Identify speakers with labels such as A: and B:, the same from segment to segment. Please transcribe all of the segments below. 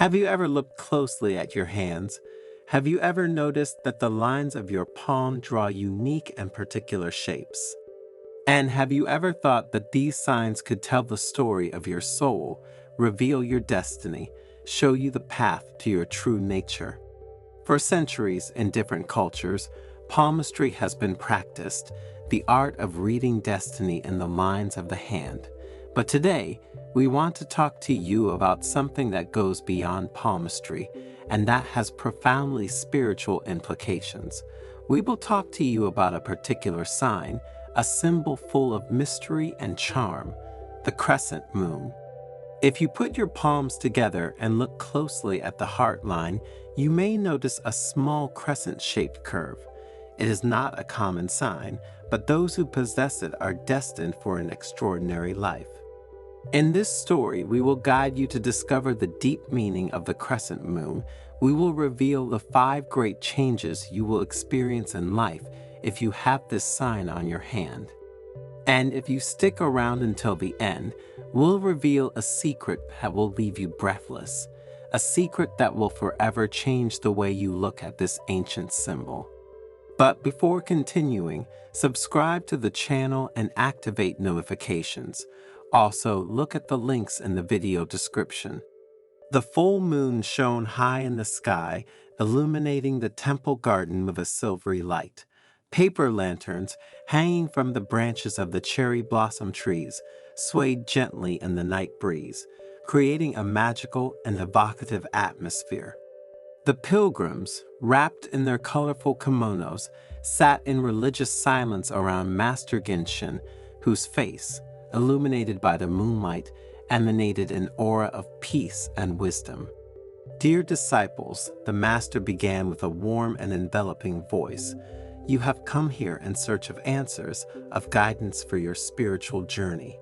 A: Have you ever looked closely at your hands? Have you ever noticed that the lines of your palm draw unique and particular shapes? And have you ever thought that these signs could tell the story of your soul, reveal your destiny, show you the path to your true nature? For centuries in different cultures, palmistry has been practiced, the art of reading destiny in the lines of the hand. But today, we want to talk to you about something that goes beyond palmistry and that has profoundly spiritual implications. We will talk to you about a particular sign, a symbol full of mystery and charm, the crescent moon. If you put your palms together and look closely at the heart line, you may notice a small crescent-shaped curve. It is not a common sign, but those who possess it are destined for an extraordinary life. In this story, we will guide you to discover the deep meaning of the crescent moon. We will reveal the 5 great changes you will experience in life if you have this sign on your hand. And if you stick around until the end, we'll reveal a secret that will leave you breathless, a secret that will forever change the way you look at this ancient symbol. But before continuing, subscribe to the channel and activate notifications. Also, look at the links in the video description. The full moon shone high in the sky, illuminating the temple garden with a silvery light. Paper lanterns, hanging from the branches of the cherry blossom trees, swayed gently in the night breeze, creating a magical and evocative atmosphere. The pilgrims, wrapped in their colorful kimonos, sat in religious silence around Master Genshin, whose face, illuminated by the moonlight, emanated an aura of peace and wisdom. "Dear disciples," the Master began with a warm and enveloping voice, "you have come here in search of answers, of guidance for your spiritual journey.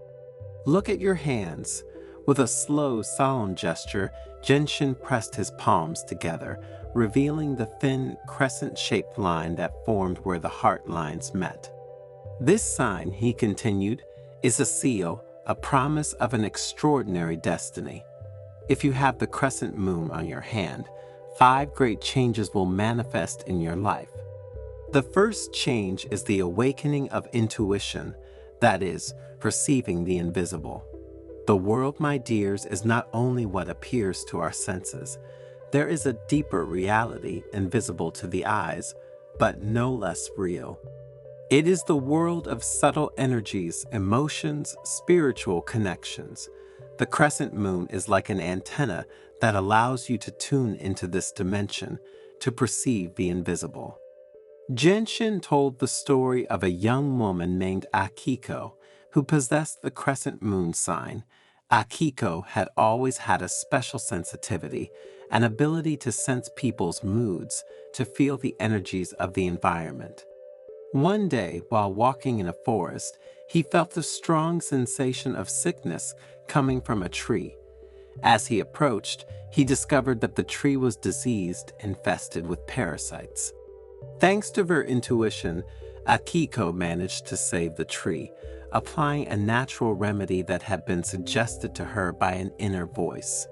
A: Look at your hands." With a slow, solemn gesture, Genshin pressed his palms together, revealing the thin, crescent-shaped line that formed where the heart lines met. "This sign," he continued, "is a seal, a promise of an extraordinary destiny. If you have the crescent moon on your hand, 5 great changes will manifest in your life. The first change is the awakening of intuition, that is, perceiving the invisible. The world, my dears, is not only what appears to our senses. There is a deeper reality invisible to the eyes, but no less real. It is the world of subtle energies, emotions, spiritual connections. The crescent moon is like an antenna that allows you to tune into this dimension, to perceive the invisible." Genshin told the story of a young woman named Akiko, who possessed the crescent moon sign. Akiko had always had a special sensitivity, an ability to sense people's moods, to feel the energies of the environment. One day, while walking in a forest, he felt a strong sensation of sickness coming from a tree. As he approached, he discovered that the tree was diseased, infested with parasites. Thanks to her intuition, Akiko managed to save the tree, applying a natural remedy that had been suggested to her by an inner voice.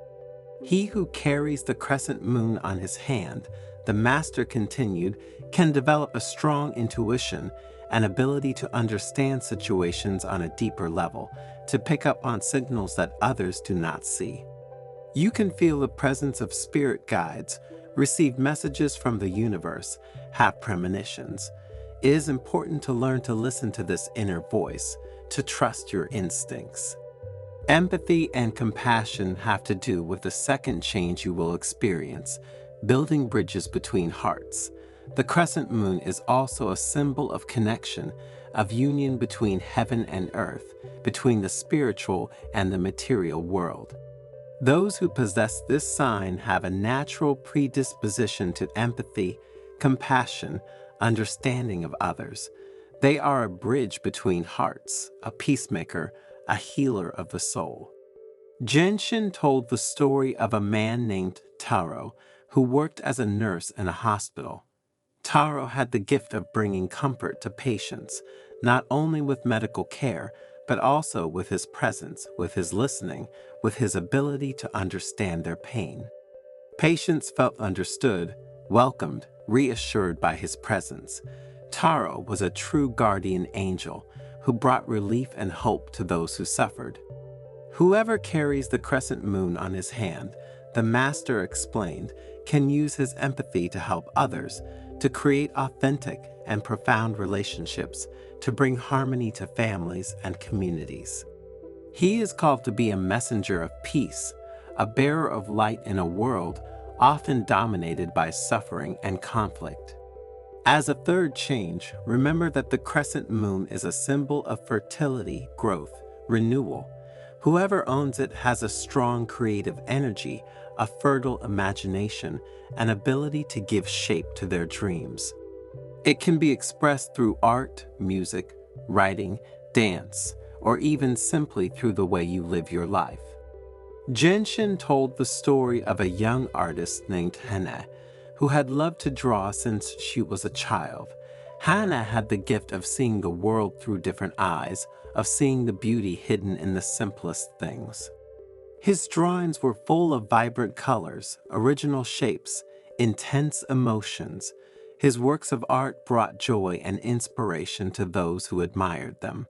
A: "He who carries the crescent moon on his hand," the Master continued, "can develop a strong intuition, an ability to understand situations on a deeper level, to pick up on signals that others do not see. You can feel the presence of spirit guides, receive messages from the universe, have premonitions. It is important to learn to listen to this inner voice, to trust your instincts." Empathy and compassion have to do with the second change you will experience, building bridges between hearts. The crescent moon is also a symbol of connection, of union between heaven and earth, between the spiritual and the material world. Those who possess this sign have a natural predisposition to empathy, compassion, understanding of others. They are a bridge between hearts, a peacemaker, a healer of the soul. Genshin told the story of a man named Taro, who worked as a nurse in a hospital. Taro had the gift of bringing comfort to patients, not only with medical care, but also with his presence, with his listening, with his ability to understand their pain. Patients felt understood, welcomed, reassured by his presence. Taro was a true guardian angel who brought relief and hope to those who suffered. Whoever carries the crescent moon on his hand, the master explained, can use his empathy to help others, to create authentic and profound relationships, to bring harmony to families and communities. He is called to be a messenger of peace, a bearer of light in a world often dominated by suffering and conflict. As a third change, remember that the crescent moon is a symbol of fertility, growth, renewal. Whoever owns it has a strong creative energy, a fertile imagination, and ability to give shape to their dreams. It can be expressed through art, music, writing, dance, or even simply through the way you live your life. Genshin told the story of a young artist named Hana, who had loved to draw since she was a child. Hana had the gift of seeing the world through different eyes, of seeing the beauty hidden in the simplest things. His drawings were full of vibrant colors, original shapes, intense emotions. His works of art brought joy and inspiration to those who admired them.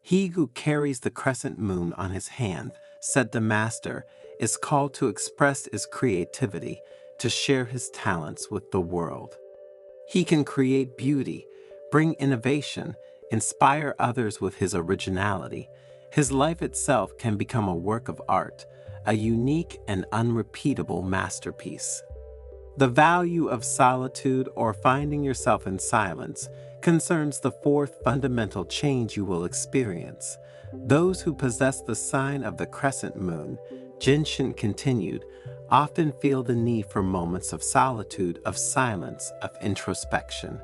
A: He who carries the crescent moon on his hand, said the master, is called to express his creativity, to share his talents with the world. He can create beauty, bring innovation, inspire others with his originality. His life itself can become a work of art, a unique and unrepeatable masterpiece. The value of solitude or finding yourself in silence concerns the fourth fundamental change you will experience. Those who possess the sign of the crescent moon, Genshin continued, often feel the need for moments of solitude, of silence, of introspection.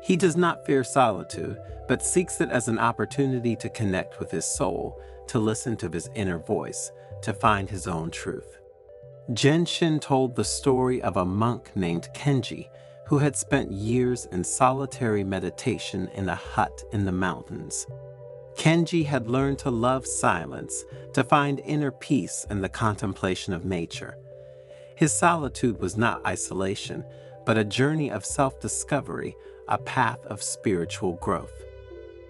A: He does not fear solitude, but seeks it as an opportunity to connect with his soul, to listen to his inner voice, to find his own truth. Genshin told the story of a monk named Kenji, who had spent years in solitary meditation in a hut in the mountains. Kenji had learned to love silence, to find inner peace in the contemplation of nature. His solitude was not isolation, but a journey of self-discovery, a path of spiritual growth.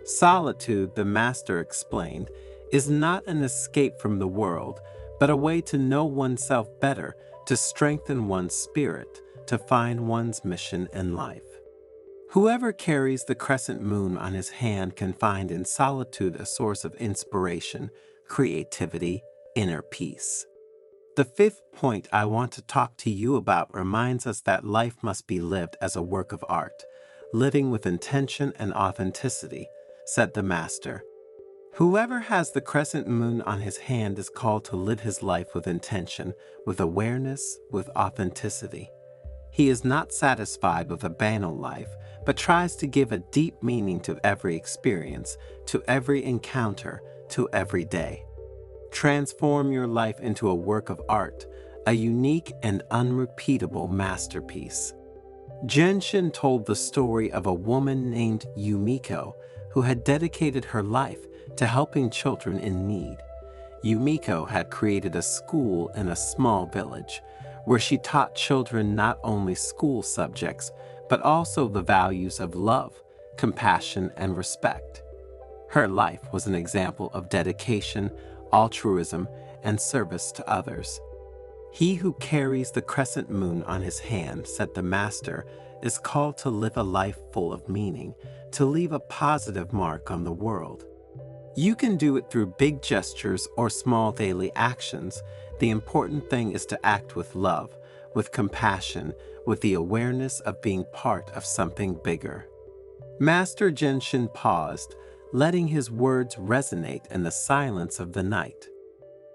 A: Solitude, the master explained, is not an escape from the world, but a way to know oneself better, to strengthen one's spirit, to find one's mission in life. Whoever carries the crescent moon on his hand can find in solitude a source of inspiration, creativity, inner peace. The fifth point I want to talk to you about reminds us that life must be lived as a work of art, living with intention and authenticity, said the master. Whoever has the crescent moon on his hand is called to live his life with intention, with awareness, with authenticity. He is not satisfied with a banal life, but tries to give a deep meaning to every experience, to every encounter, to every day. Transform your life into a work of art, a unique and unrepeatable masterpiece. Genshin told the story of a woman named Yumiko who had dedicated her life to helping children in need. Yumiko had created a school in a small village where she taught children not only school subjects, but also the values of love, compassion, and respect. Her life was an example of dedication, altruism, and service to others. He who carries the crescent moon on his hand, said the master, is called to live a life full of meaning, to leave a positive mark on the world. You can do it through big gestures or small daily actions. The important thing is to act with love, with compassion, with the awareness of being part of something bigger. Master Genshin paused, letting his words resonate in the silence of the night.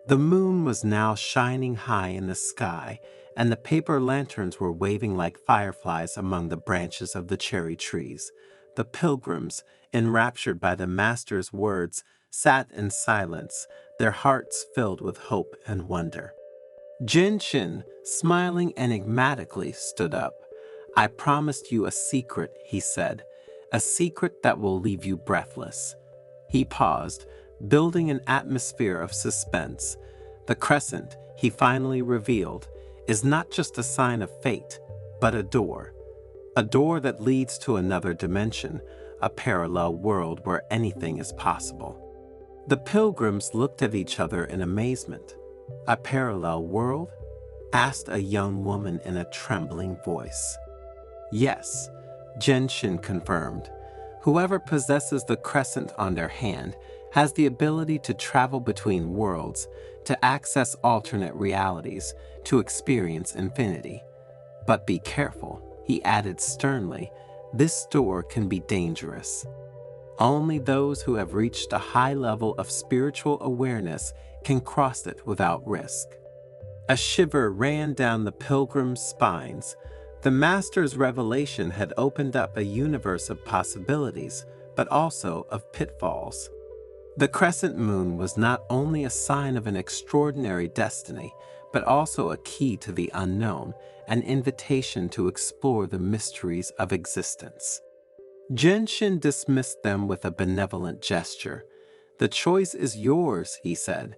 A: The moon was now shining high in the sky, and the paper lanterns were waving like fireflies among the branches of the cherry trees. The pilgrims, enraptured by the master's words, sat in silence, their hearts filled with hope and wonder. Genshin, smiling enigmatically, stood up. "I promised you a secret," he said, "a secret that will leave you breathless." He paused, building an atmosphere of suspense. The crescent, he finally revealed, is not just a sign of fate, but a door that leads to another dimension, a parallel world where anything is possible. The pilgrims looked at each other in amazement. "A parallel world?" asked a young woman in a trembling voice. "Yes," Genshin confirmed. "Whoever possesses the crescent on their hand has the ability to travel between worlds, to access alternate realities, to experience infinity. But be careful," he added sternly, "this door can be dangerous. Only those who have reached a high level of spiritual awareness can cross it without risk." A shiver ran down the pilgrims' spines. The Master's revelation had opened up a universe of possibilities, but also of pitfalls. The crescent moon was not only a sign of an extraordinary destiny, but also a key to the unknown, an invitation to explore the mysteries of existence. Genshin dismissed them with a benevolent gesture. "The choice is yours," he said.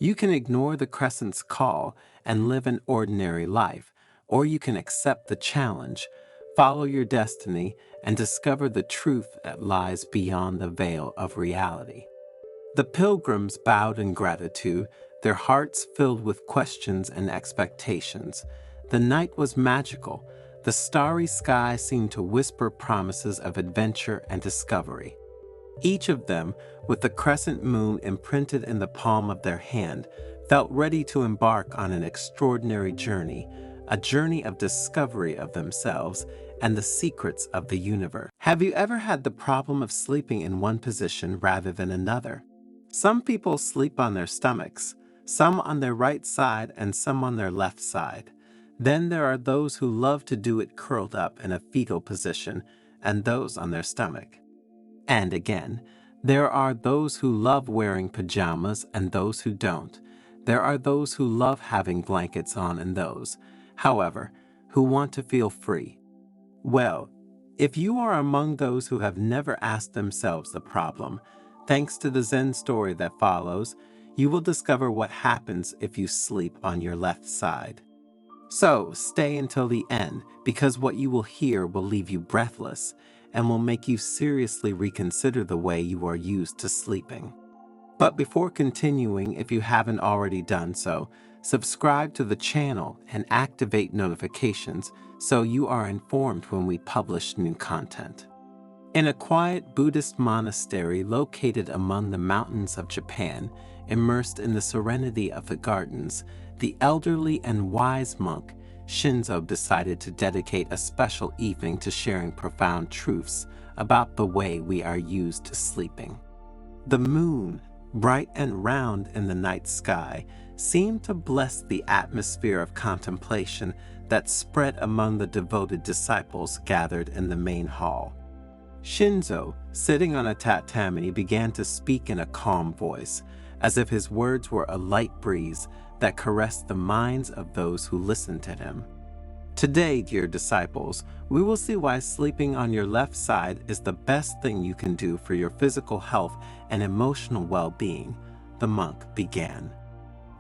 A: "You can ignore the crescent's call and live an ordinary life, or you can accept the challenge, follow your destiny, and discover the truth that lies beyond the veil of reality." The pilgrims bowed in gratitude, their hearts filled with questions and expectations. The night was magical. The starry sky seemed to whisper promises of adventure and discovery. Each of them, with the crescent moon imprinted in the palm of their hand, felt ready to embark on an extraordinary journey, a journey of discovery of themselves and the secrets of the universe. Have you ever had the problem of sleeping in one position rather than another? Some people sleep on their stomachs, some on their right side and some on their left side. Then there are those who love to do it curled up in a fetal position, and those on their stomach. And again, there are those who love wearing pajamas and those who don't. There are those who love having blankets on and those, however, who want to feel free. Well, if you are among those who have never asked themselves the problem, thanks to the Zen story that follows, you will discover what happens if you sleep on your left side. So stay until the end, because what you will hear will leave you breathless and will make you seriously reconsider the way you are used to sleeping. But before continuing, if you haven't already done so, subscribe to the channel and activate notifications so you are informed when we publish new content. In a quiet Buddhist monastery located among the mountains of Japan, immersed in the serenity of the gardens, the elderly and wise monk Shinzo decided to dedicate a special evening to sharing profound truths about the way we are used to sleeping. The moon, bright and round in the night sky, seemed to bless the atmosphere of contemplation that spread among the devoted disciples gathered in the main hall. Shinzo, sitting on a tatami, began to speak in a calm voice, as if his words were a light breeze that caressed the minds of those who listened to him. Today, dear disciples, we will see why sleeping on your left side is the best thing you can do for your physical health and emotional well-being, the monk began.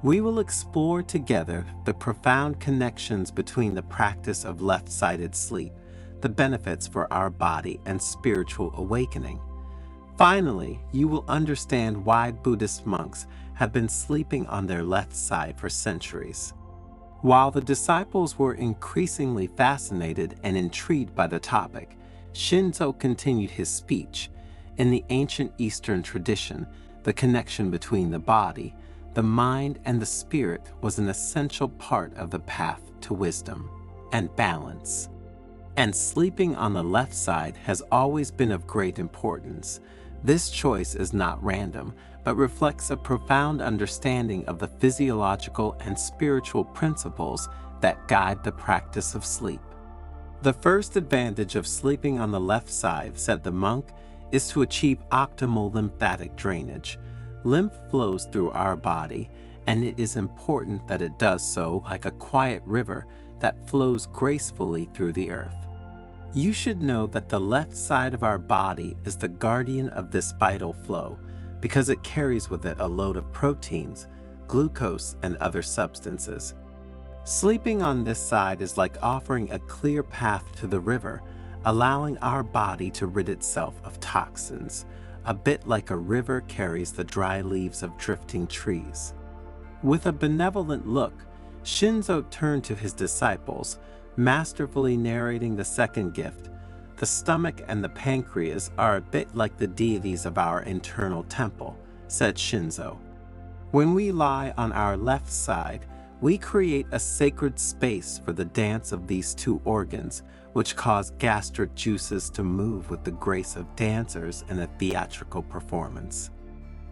A: We will explore together the profound connections between the practice of left-sided sleep, the benefits for our body and spiritual awakening. Finally, you will understand why Buddhist monks have been sleeping on their left side for centuries. While the disciples were increasingly fascinated and intrigued by the topic, Shinzo continued his speech. In the ancient Eastern tradition, the connection between the body, the mind, and the spirit was an essential part of the path to wisdom and balance. And sleeping on the left side has always been of great importance. This choice is not random, but reflects a profound understanding of the physiological and spiritual principles that guide the practice of sleep. The first advantage of sleeping on the left side, said the monk, is to achieve optimal lymphatic drainage. Lymph flows through our body, and it is important that it does so like a quiet river that flows gracefully through the earth. You should know that the left side of our body is the guardian of this vital flow because it carries with it a load of proteins, glucose, and other substances. Sleeping on this side is like offering a clear path to the river, allowing our body to rid itself of toxins, a bit like a river carries the dry leaves of drifting trees. With a benevolent look, Shinzo turned to his disciples, masterfully narrating the second gift. The stomach and the pancreas are a bit like the deities of our internal temple, said Shinzo. When we lie on our left side, we create a sacred space for the dance of these two organs, which cause gastric juices to move with the grace of dancers in a theatrical performance.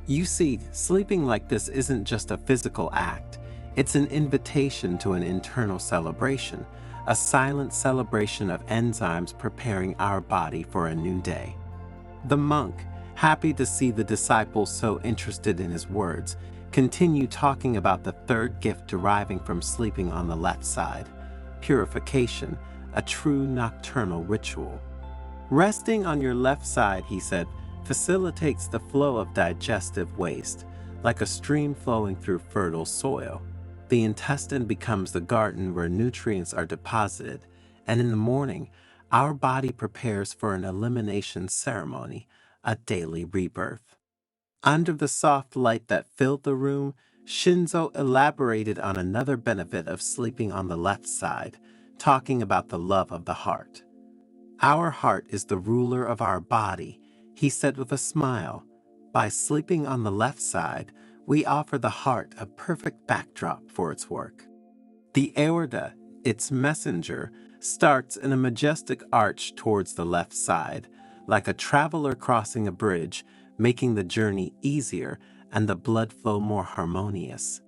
A: You see, sleeping like this isn't just a physical act, it's an invitation to an internal celebration, a silent celebration of enzymes preparing our body for a new day. The monk, happy to see the disciples so interested in his words, continued talking about the third gift deriving from sleeping on the left side, purification, a true nocturnal ritual. Resting on your left side, he said, facilitates the flow of digestive waste, like a stream flowing through fertile soil. The intestine becomes the garden where nutrients are deposited, and in the morning, our body prepares for an elimination ceremony, a daily rebirth. Under the soft light that filled the room, Shinzo elaborated on another benefit of sleeping on the left side, talking about the love of the heart. Our heart is the ruler of our body, he said with a smile. By sleeping on the left side, we offer the heart a perfect backdrop for its work. The aorta, its messenger, starts in a majestic arch towards the left side, like a traveler crossing a bridge, making the journey easier and the blood flow more harmonious.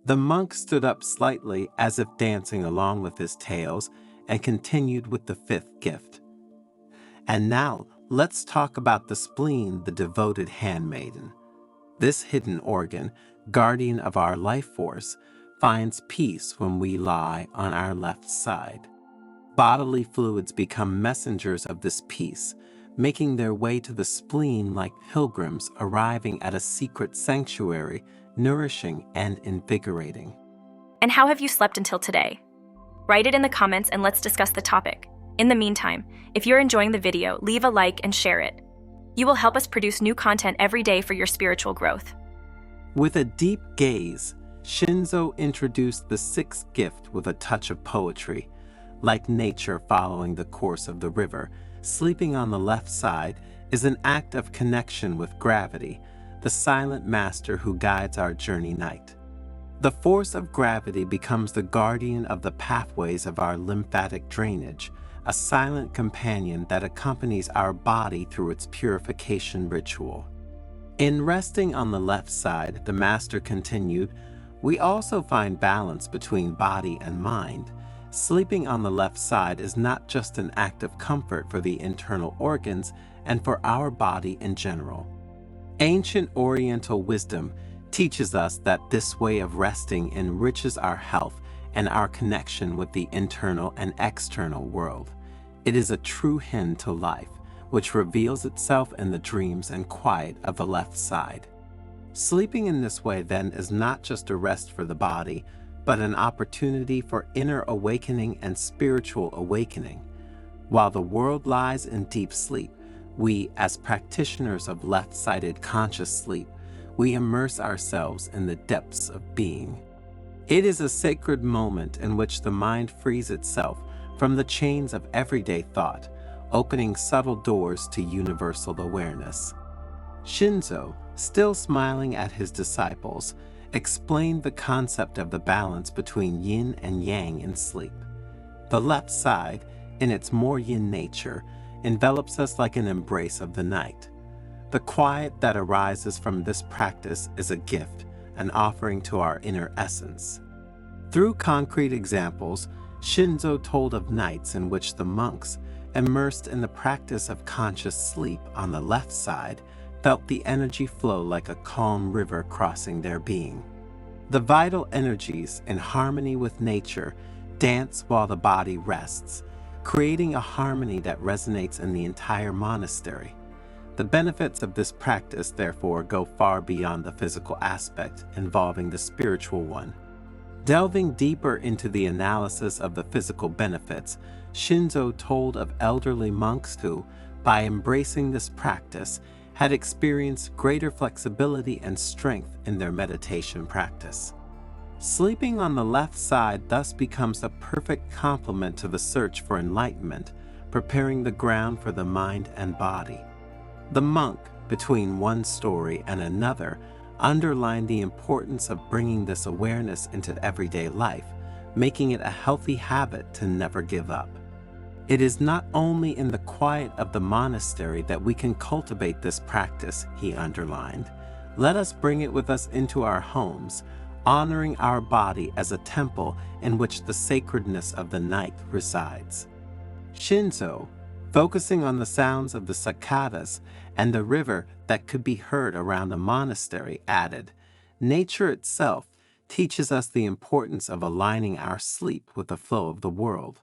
A: The monk stood up slightly as if dancing along with his tales and continued with the fifth gift. And now, let's talk about the spleen, the devoted handmaiden. This hidden organ, guardian of our life force, finds peace when we lie on our left side. Bodily fluids become messengers of this peace, making their way to the spleen like pilgrims arriving at a secret sanctuary, nourishing and invigorating.
B: And how have you slept until today? Write it in the comments and let's discuss the topic. In the meantime, if you're enjoying the video, leave a like and share it. You will help us produce new content every day for your spiritual growth.
A: With a deep gaze, Shinzo introduced the sixth gift with a touch of poetry. Like nature following the course of the river, sleeping on the left side is an act of connection with gravity, the silent master who guides our journey night. The force of gravity becomes the guardian of the pathways of our lymphatic drainage, a silent companion that accompanies our body through its purification ritual. In resting on the left side, the master continued, we also find balance between body and mind. Sleeping on the left side is not just an act of comfort for the internal organs and for our body in general. Ancient Oriental wisdom teaches us that this way of resting enriches our health and our connection with the internal and external world. It is a true hint to life, which reveals itself in the dreams and quiet of the left side. Sleeping in this way then is not just a rest for the body, but an opportunity for inner awakening and spiritual awakening. While the world lies in deep sleep, we, as practitioners of left-sided conscious sleep, we immerse ourselves in the depths of being. It is a sacred moment in which the mind frees itself from the chains of everyday thought, opening subtle doors to universal awareness. Shinzo, still smiling at his disciples, explained the concept of the balance between yin and yang in sleep. The left side, in its more yin nature, envelops us like an embrace of the night. The quiet that arises from this practice is a gift, an offering to our inner essence. Through concrete examples, Shinzo told of nights in which the monks, immersed in the practice of conscious sleep on the left side, felt the energy flow like a calm river crossing their being. The vital energies, in harmony with nature, dance while the body rests, creating a harmony that resonates in the entire monastery. The benefits of this practice, therefore, go far beyond the physical aspect, involving the spiritual one. Delving deeper into the analysis of the physical benefits, Shinzo told of elderly monks who, by embracing this practice, had experienced greater flexibility and strength in their meditation practice. Sleeping on the left side thus becomes a perfect complement to the search for enlightenment, preparing the ground for the mind and body. The monk, between one story and another, underlined the importance of bringing this awareness into everyday life, making it a healthy habit to never give up. It is not only in the quiet of the monastery that we can cultivate this practice, he underlined. Let us bring it with us into our homes, honoring our body as a temple in which the sacredness of the night resides. Shinzo, focusing on the sounds of the cicadas and the river that could be heard around the monastery, added, nature itself teaches us the importance of aligning our sleep with the flow of the world.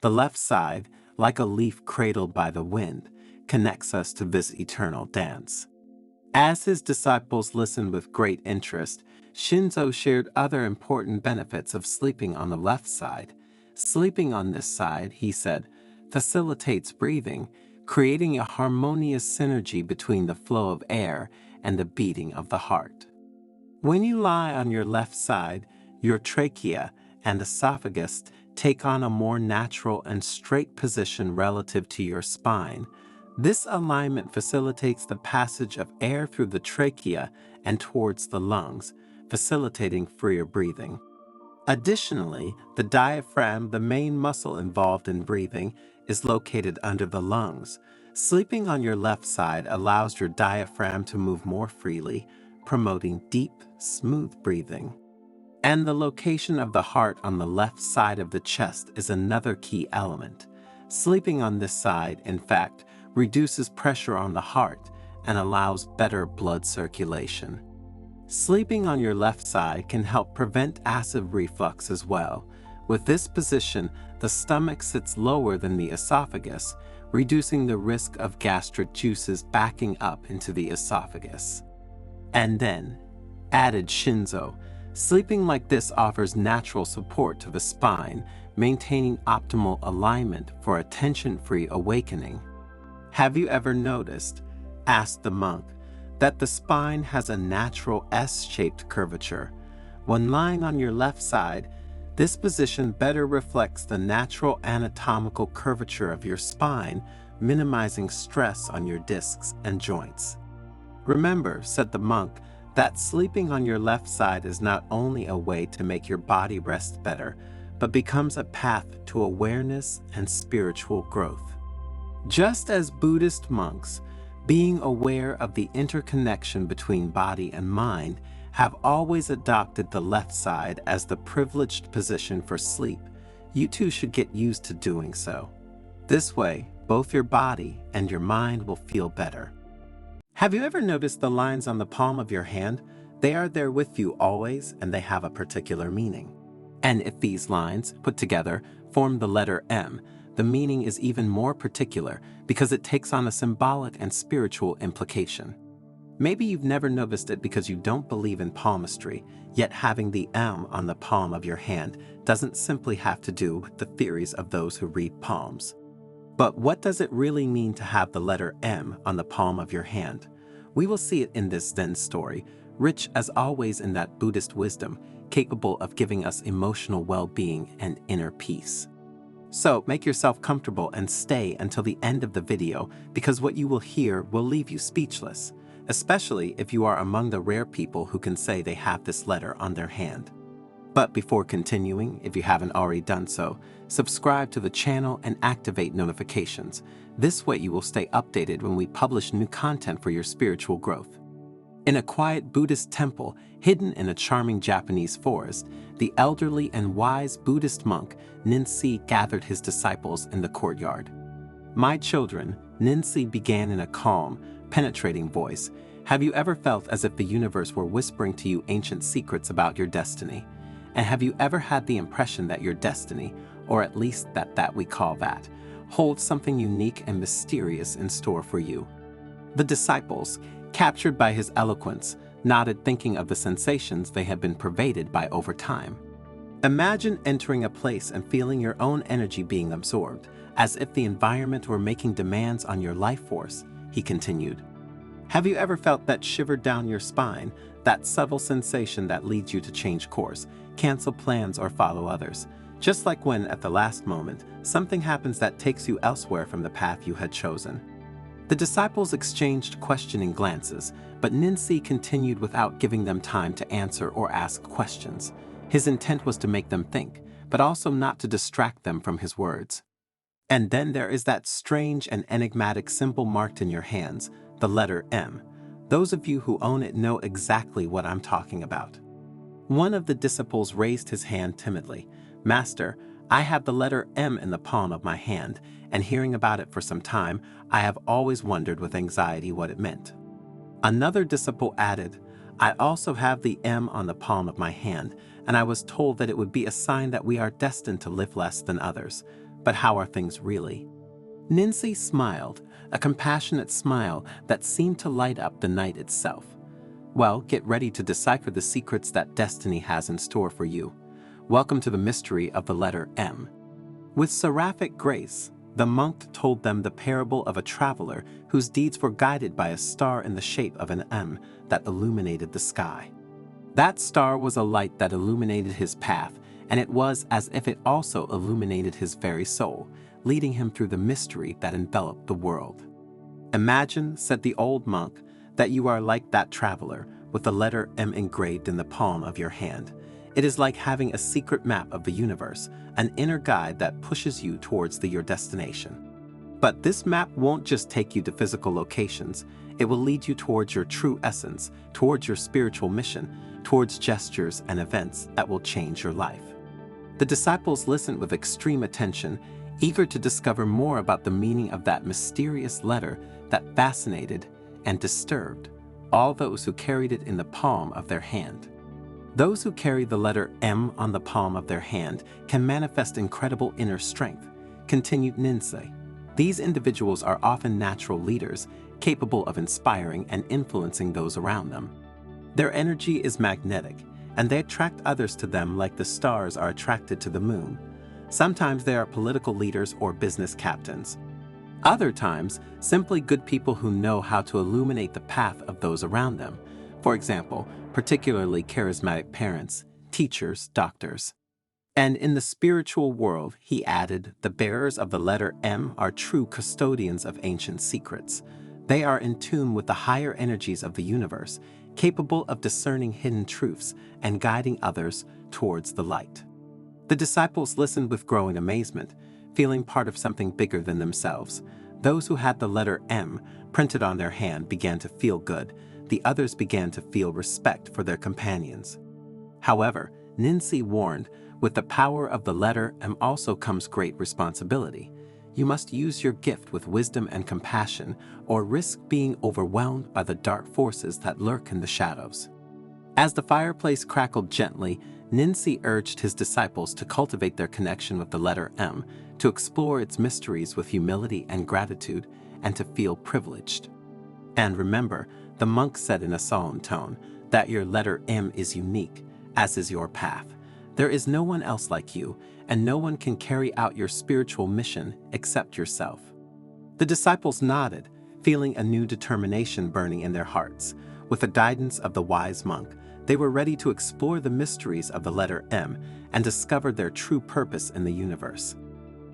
A: The left side, like a leaf cradled by the wind, connects us to this eternal dance. As his disciples listened with great interest, Shinzo shared other important benefits of sleeping on the left side. Sleeping on this side, he said, facilitates breathing, creating a harmonious synergy between the flow of air and the beating of the heart. When you lie on your left side, your trachea and esophagus take on a more natural and straight position relative to your spine. This alignment facilitates the passage of air through the trachea and towards the lungs, facilitating freer breathing. Additionally, the diaphragm, the main muscle involved in breathing, is located under the lungs. Sleeping on your left side allows your diaphragm to move more freely, promoting deep, smooth breathing. And the location of the heart on the left side of the chest is another key element. Sleeping on this side, in fact, reduces pressure on the heart and allows better blood circulation. Sleeping on your left side can help prevent acid reflux as well. With this position, the stomach sits lower than the esophagus, reducing the risk of gastric juices backing up into the esophagus. And then, added Shinzo, sleeping like this offers natural support to the spine, maintaining optimal alignment for a tension-free awakening. Have you ever noticed, asked the monk, that the spine has a natural S-shaped curvature? When lying on your left side, this position better reflects the natural anatomical curvature of your spine, minimizing stress on your discs and joints. Remember, said the monk, that sleeping on your left side is not only a way to make your body rest better, but becomes a path to awareness and spiritual growth. Just as Buddhist monks, being aware of the interconnection between body and mind, have always adopted the left side as the privileged position for sleep, you too should get used to doing so. This way, both your body and your mind will feel better. Have you ever noticed the lines on the palm of your hand? They are there with you always, and they have a particular meaning. And if these lines, put together, form the letter M, the meaning is even more particular because it takes on a symbolic and spiritual implication. Maybe you've never noticed it because you don't believe in palmistry, yet having the M on the palm of your hand doesn't simply have to do with the theories of those who read palms. But what does it really mean to have the letter M on the palm of your hand? We will see it in this ZEN story, rich as always in that Buddhist wisdom, capable of giving us emotional well-being and inner peace. So make yourself comfortable and stay until the end of the video, because what you will hear will leave you speechless, especially if you are among the rare people who can say they have this letter on their hand. But before continuing, if you haven't already done so, subscribe to the channel and activate notifications. This way you will stay updated when we publish new content for your spiritual growth. In a quiet Buddhist temple hidden in a charming Japanese forest, the elderly and wise Buddhist monk Ninsi gathered his disciples in the courtyard. My children, Ninsi began in a calm, penetrating voice, have you ever felt as if the universe were whispering to you ancient secrets about your destiny? And have you ever had the impression that your destiny, or at least that we call that, holds something unique and mysterious in store for you? The disciples, captured by his eloquence, nodded, thinking of the sensations they had been pervaded by over time. Imagine entering a place and feeling your own energy being absorbed, as if the environment were making demands on your life force, he continued. Have you ever felt that shiver down your spine, that subtle sensation that leads you to change course, cancel plans, or follow others? Just like when, at the last moment, something happens that takes you elsewhere from the path you had chosen. The disciples exchanged questioning glances, but Ninsi continued without giving them time to answer or ask questions. His intent was to make them think, but also not to distract them from his words. And then there is that strange and enigmatic symbol marked in your hands, the letter M. Those of you who own it know exactly what I'm talking about. One of the disciples raised his hand timidly. Master, I have the letter M in the palm of my hand, and hearing about it for some time, I have always wondered with anxiety what it meant. Another disciple added, I also have the M on the palm of my hand, and I was told that it would be a sign that we are destined to live less than others. But how are things really? Ninsi smiled, a compassionate smile that seemed to light up the night itself. Well, get ready to decipher the secrets that destiny has in store for you. Welcome to the mystery of the letter M. With seraphic grace, the monk told them the parable of a traveler whose deeds were guided by a star in the shape of an M that illuminated the sky. That star was a light that illuminated his path, and it was as if it also illuminated his very soul, leading him through the mystery that enveloped the world. Imagine, said the old monk, that you are like that traveler, with the letter M engraved in the palm of your hand. It is like having a secret map of the universe, an inner guide that pushes you towards your destination. But this map won't just take you to physical locations. It will lead you towards your true essence, towards your spiritual mission, towards gestures and events that will change your life. The disciples listened with extreme attention, eager to discover more about the meaning of that mysterious letter that fascinated and disturbed all those who carried it in the palm of their hand. Those who carry the letter M on the palm of their hand can manifest incredible inner strength, continued Ninsi. These individuals are often natural leaders, capable of inspiring and influencing those around them. Their energy is magnetic, and they attract others to them like the stars are attracted to the moon. Sometimes they are political leaders or business captains. Other times, simply good people who know how to illuminate the path of those around them. For example, particularly charismatic parents, teachers, doctors. And in the spiritual world, he added, the bearers of the letter M are true custodians of ancient secrets. They are in tune with the higher energies of the universe, capable of discerning hidden truths and guiding others towards the light. The disciples listened with growing amazement, feeling part of something bigger than themselves. Those who had the letter M printed on their hand began to feel good. The others began to feel respect for their companions. However, Ninsi warned, with the power of the letter M also comes great responsibility. You must use your gift with wisdom and compassion, or risk being overwhelmed by the dark forces that lurk in the shadows. As the fireplace crackled gently, Ninsi urged his disciples to cultivate their connection with the letter M, to explore its mysteries with humility and gratitude, and to feel privileged. And remember, the monk said in a solemn tone, that your letter M is unique, as is your path. There is no one else like you, and no one can carry out your spiritual mission except yourself. The disciples nodded, feeling a new determination burning in their hearts. With the guidance of the wise monk, they were ready to explore the mysteries of the letter M and discover their true purpose in the universe.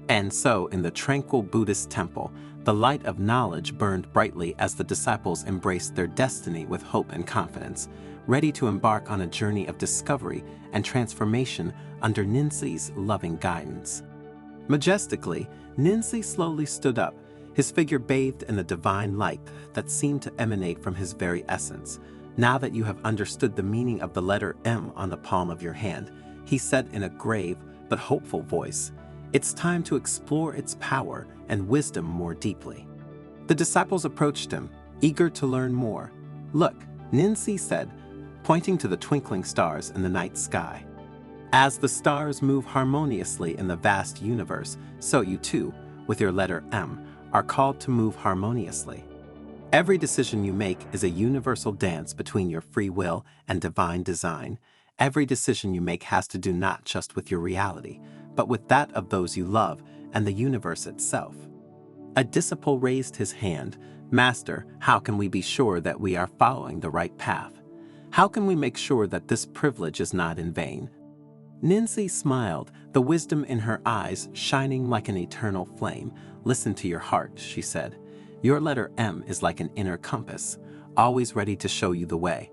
A: And so, in the tranquil Buddhist temple, the light of knowledge burned brightly as the disciples embraced their destiny with hope and confidence, ready to embark on a journey of discovery and transformation under Ninsi's loving guidance. Majestically, Ninsi slowly stood up, his figure bathed in a divine light that seemed to emanate from his very essence. Now that you have understood the meaning of the letter M on the palm of your hand, he said in a grave but hopeful voice, it's time to explore its power and wisdom more deeply. The disciples approached him, eager to learn more. Look, Ninsi said, pointing to the twinkling stars in the night sky. As the stars move harmoniously in the vast universe, so you too, with your letter M, are called to move harmoniously. Every decision you make is a universal dance between your free will and divine design, Every decision you make has to do not just with your reality, but with that of those you love and the universe itself. A disciple raised his hand. Master, how can we be sure that we are following the right path? How can we make sure that this privilege is not in vain? Ninsi smiled, the wisdom in her eyes shining like an eternal flame. Listen to your heart, she said. Your letter M is like an inner compass, always ready to show you the way.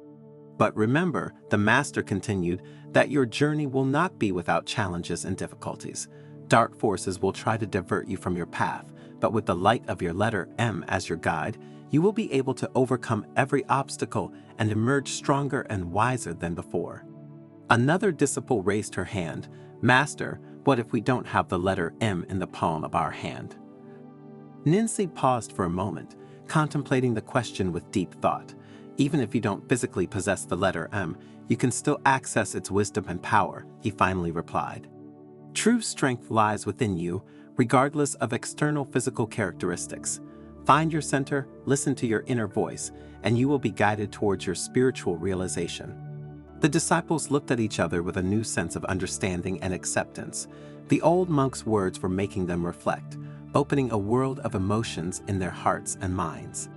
A: But remember, the master continued, that your journey will not be without challenges and difficulties. Dark forces will try to divert you from your path, but with the light of your letter M as your guide, you will be able to overcome every obstacle and emerge stronger and wiser than before. Another disciple raised her hand. Master, what if we don't have the letter M in the palm of our hand? Ninsi paused for a moment, contemplating the question with deep thought. Even if you don't physically possess the letter M, you can still access its wisdom and power, he finally replied. True strength lies within you, regardless of external physical characteristics. Find your center, listen to your inner voice, and you will be guided towards your spiritual realization. The disciples looked at each other with a new sense of understanding and acceptance. The old monk's words were making them reflect, opening a world of emotions in their hearts and minds.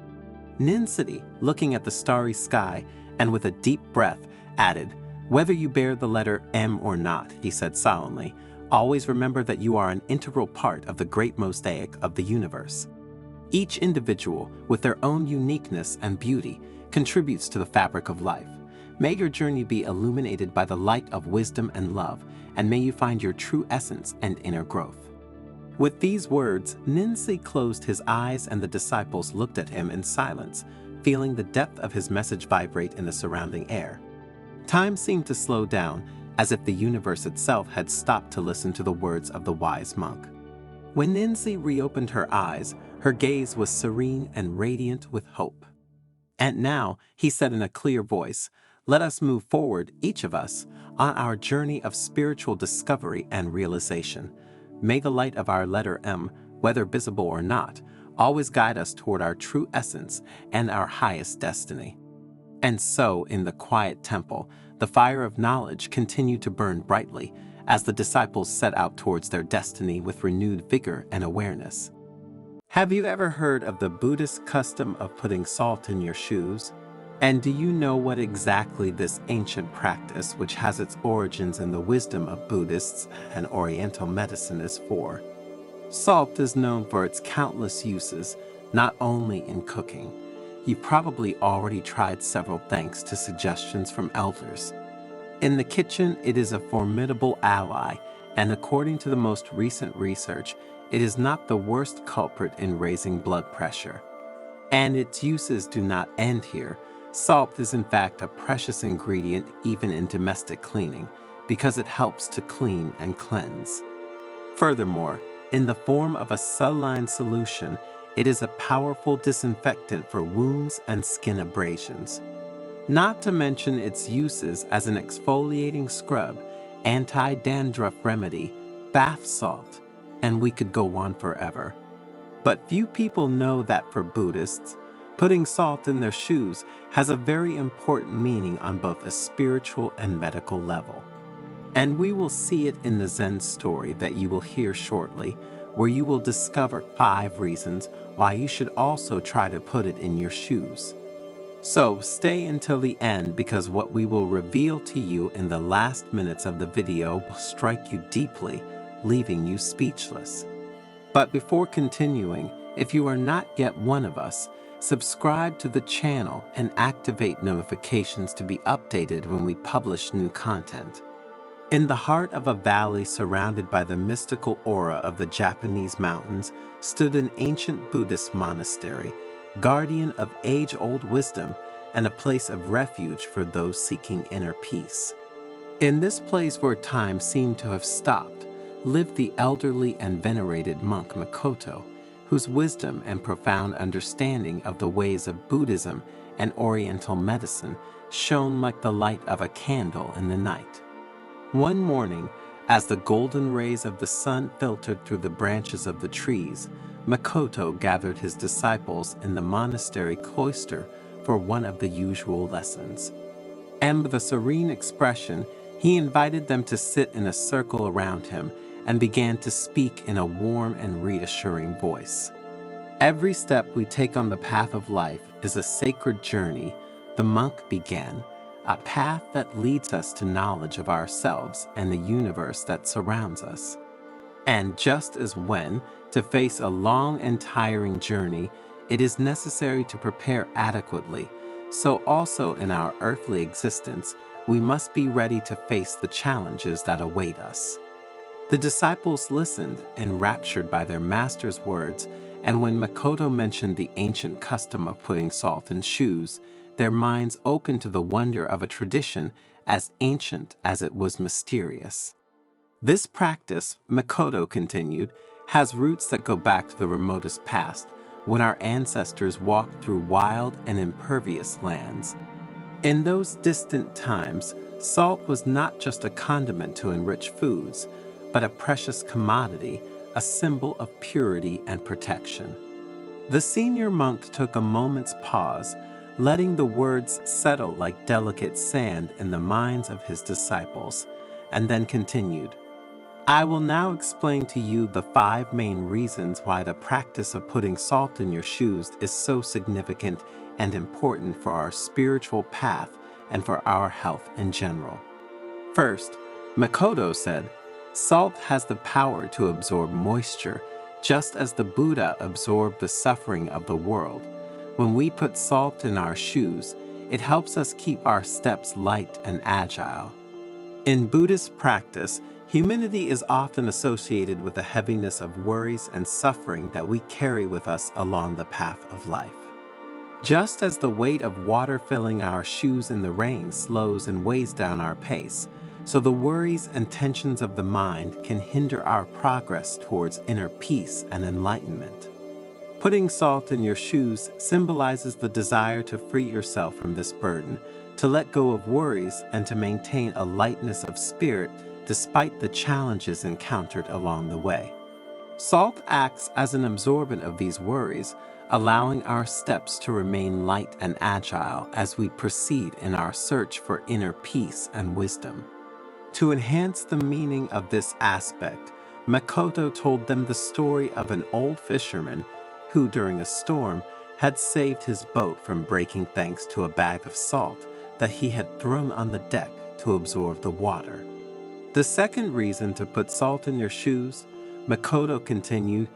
A: Ninsi, looking at the starry sky and with a deep breath, added, Whether you bear the letter M or not, he said solemnly, always remember that you are an integral part of the great mosaic of the universe. Each individual, with their own uniqueness and beauty, contributes to the fabric of life. May your journey be illuminated by the light of wisdom and love, and may you find your true essence and inner growth. With these words, Ninsi closed his eyes and the disciples looked at him in silence, feeling the depth of his message vibrate in the surrounding air. Time seemed to slow down, as if the universe itself had stopped to listen to the words of the wise monk. When Ninsi reopened her eyes, her gaze was serene and radiant with hope. And now, he said in a clear voice, let us move forward, each of us, on our journey of spiritual discovery and realization. May the light of our letter M, whether visible or not, always guide us toward our true essence and our highest destiny. And so, in the quiet temple, the fire of knowledge continued to burn brightly as the disciples set out towards their destiny with renewed vigor and awareness. Have you ever heard of the Buddhist custom of putting salt in your shoes? And do you know what exactly this ancient practice, which has its origins in the wisdom of Buddhists and Oriental medicine, is for? Salt is known for its countless uses, not only in cooking. You've probably already tried several thanks to suggestions from elders. In the kitchen, it is a formidable ally, and according to the most recent research, it is not the worst culprit in raising blood pressure. And its uses do not end here. Salt is in fact a precious ingredient even in domestic cleaning, because it helps to clean and cleanse. Furthermore, in the form of a saline solution, it is a powerful disinfectant for wounds and skin abrasions. Not to mention its uses as an exfoliating scrub, anti-dandruff remedy, bath salt, and we could go on forever. But few people know that for Buddhists, putting salt in their shoes has a very important meaning on both a spiritual and medical level. And we will see it in the Zen story that you will hear shortly, where you will discover 5 reasons why you should also try to put it in your shoes. So stay until the end, because what we will reveal to you in the last minutes of the video will strike you deeply, leaving you speechless. But before continuing, if you are not yet one of us, subscribe to the channel and activate notifications to be updated when we publish new content. In the heart of a valley surrounded by the mystical aura of the Japanese mountains stood an ancient Buddhist monastery, guardian of age-old wisdom and a place of refuge for those seeking inner peace. In this place where time seemed to have stopped, lived the elderly and venerated monk Makoto, whose wisdom and profound understanding of the ways of Buddhism and Oriental medicine shone like the light of a candle in the night. One morning, as the golden rays of the sun filtered through the branches of the trees, Makoto gathered his disciples in the monastery cloister for one of the usual lessons. And with a serene expression, He invited them to sit in a circle around him and began to speak in a warm and reassuring voice. Every step we take on the path of life is a sacred journey, the monk began, a path that leads us to knowledge of ourselves and the universe that surrounds us. And just as when, to face a long and tiring journey, it is necessary to prepare adequately, so also in our earthly existence, we must be ready to face the challenges that await us. The disciples listened, enraptured by their master's words, and when Makoto mentioned the ancient custom of putting salt in shoes, their minds opened to the wonder of a tradition as ancient as it was mysterious. This practice, Makoto continued, has roots that go back to the remotest past, when our ancestors walked through wild and impervious lands. In those distant times, salt was not just a condiment to enrich foods, but a precious commodity, a symbol of purity and protection. The senior monk took a moment's pause, letting the words settle like delicate sand in the minds of his disciples, and then continued. I will now explain to you the 5 main reasons why the practice of putting salt in your shoes is so significant and important for our spiritual path and for our health in general. First, Makoto said, salt has the power to absorb moisture, just as the Buddha absorbed the suffering of the world. When we put salt in our shoes, it helps us keep our steps light and agile. In Buddhist practice, humility is often associated with the heaviness of worries and suffering that we carry with us along the path of life. Just as the weight of water filling our shoes in the rain slows and weighs down our pace, so the worries and tensions of the mind can hinder our progress towards inner peace and enlightenment. Putting salt in your shoes symbolizes the desire to free yourself from this burden, to let go of worries, and to maintain a lightness of spirit despite the challenges encountered along the way. Salt acts as an absorbent of these worries, allowing our steps to remain light and agile as we proceed in our search for inner peace and wisdom. To enhance the meaning of this aspect, Makoto told them the story of an old fisherman who, during a storm, had saved his boat from breaking thanks to a bag of salt that he had thrown on the deck to absorb the water. The second reason to put salt in your shoes, Makoto continued,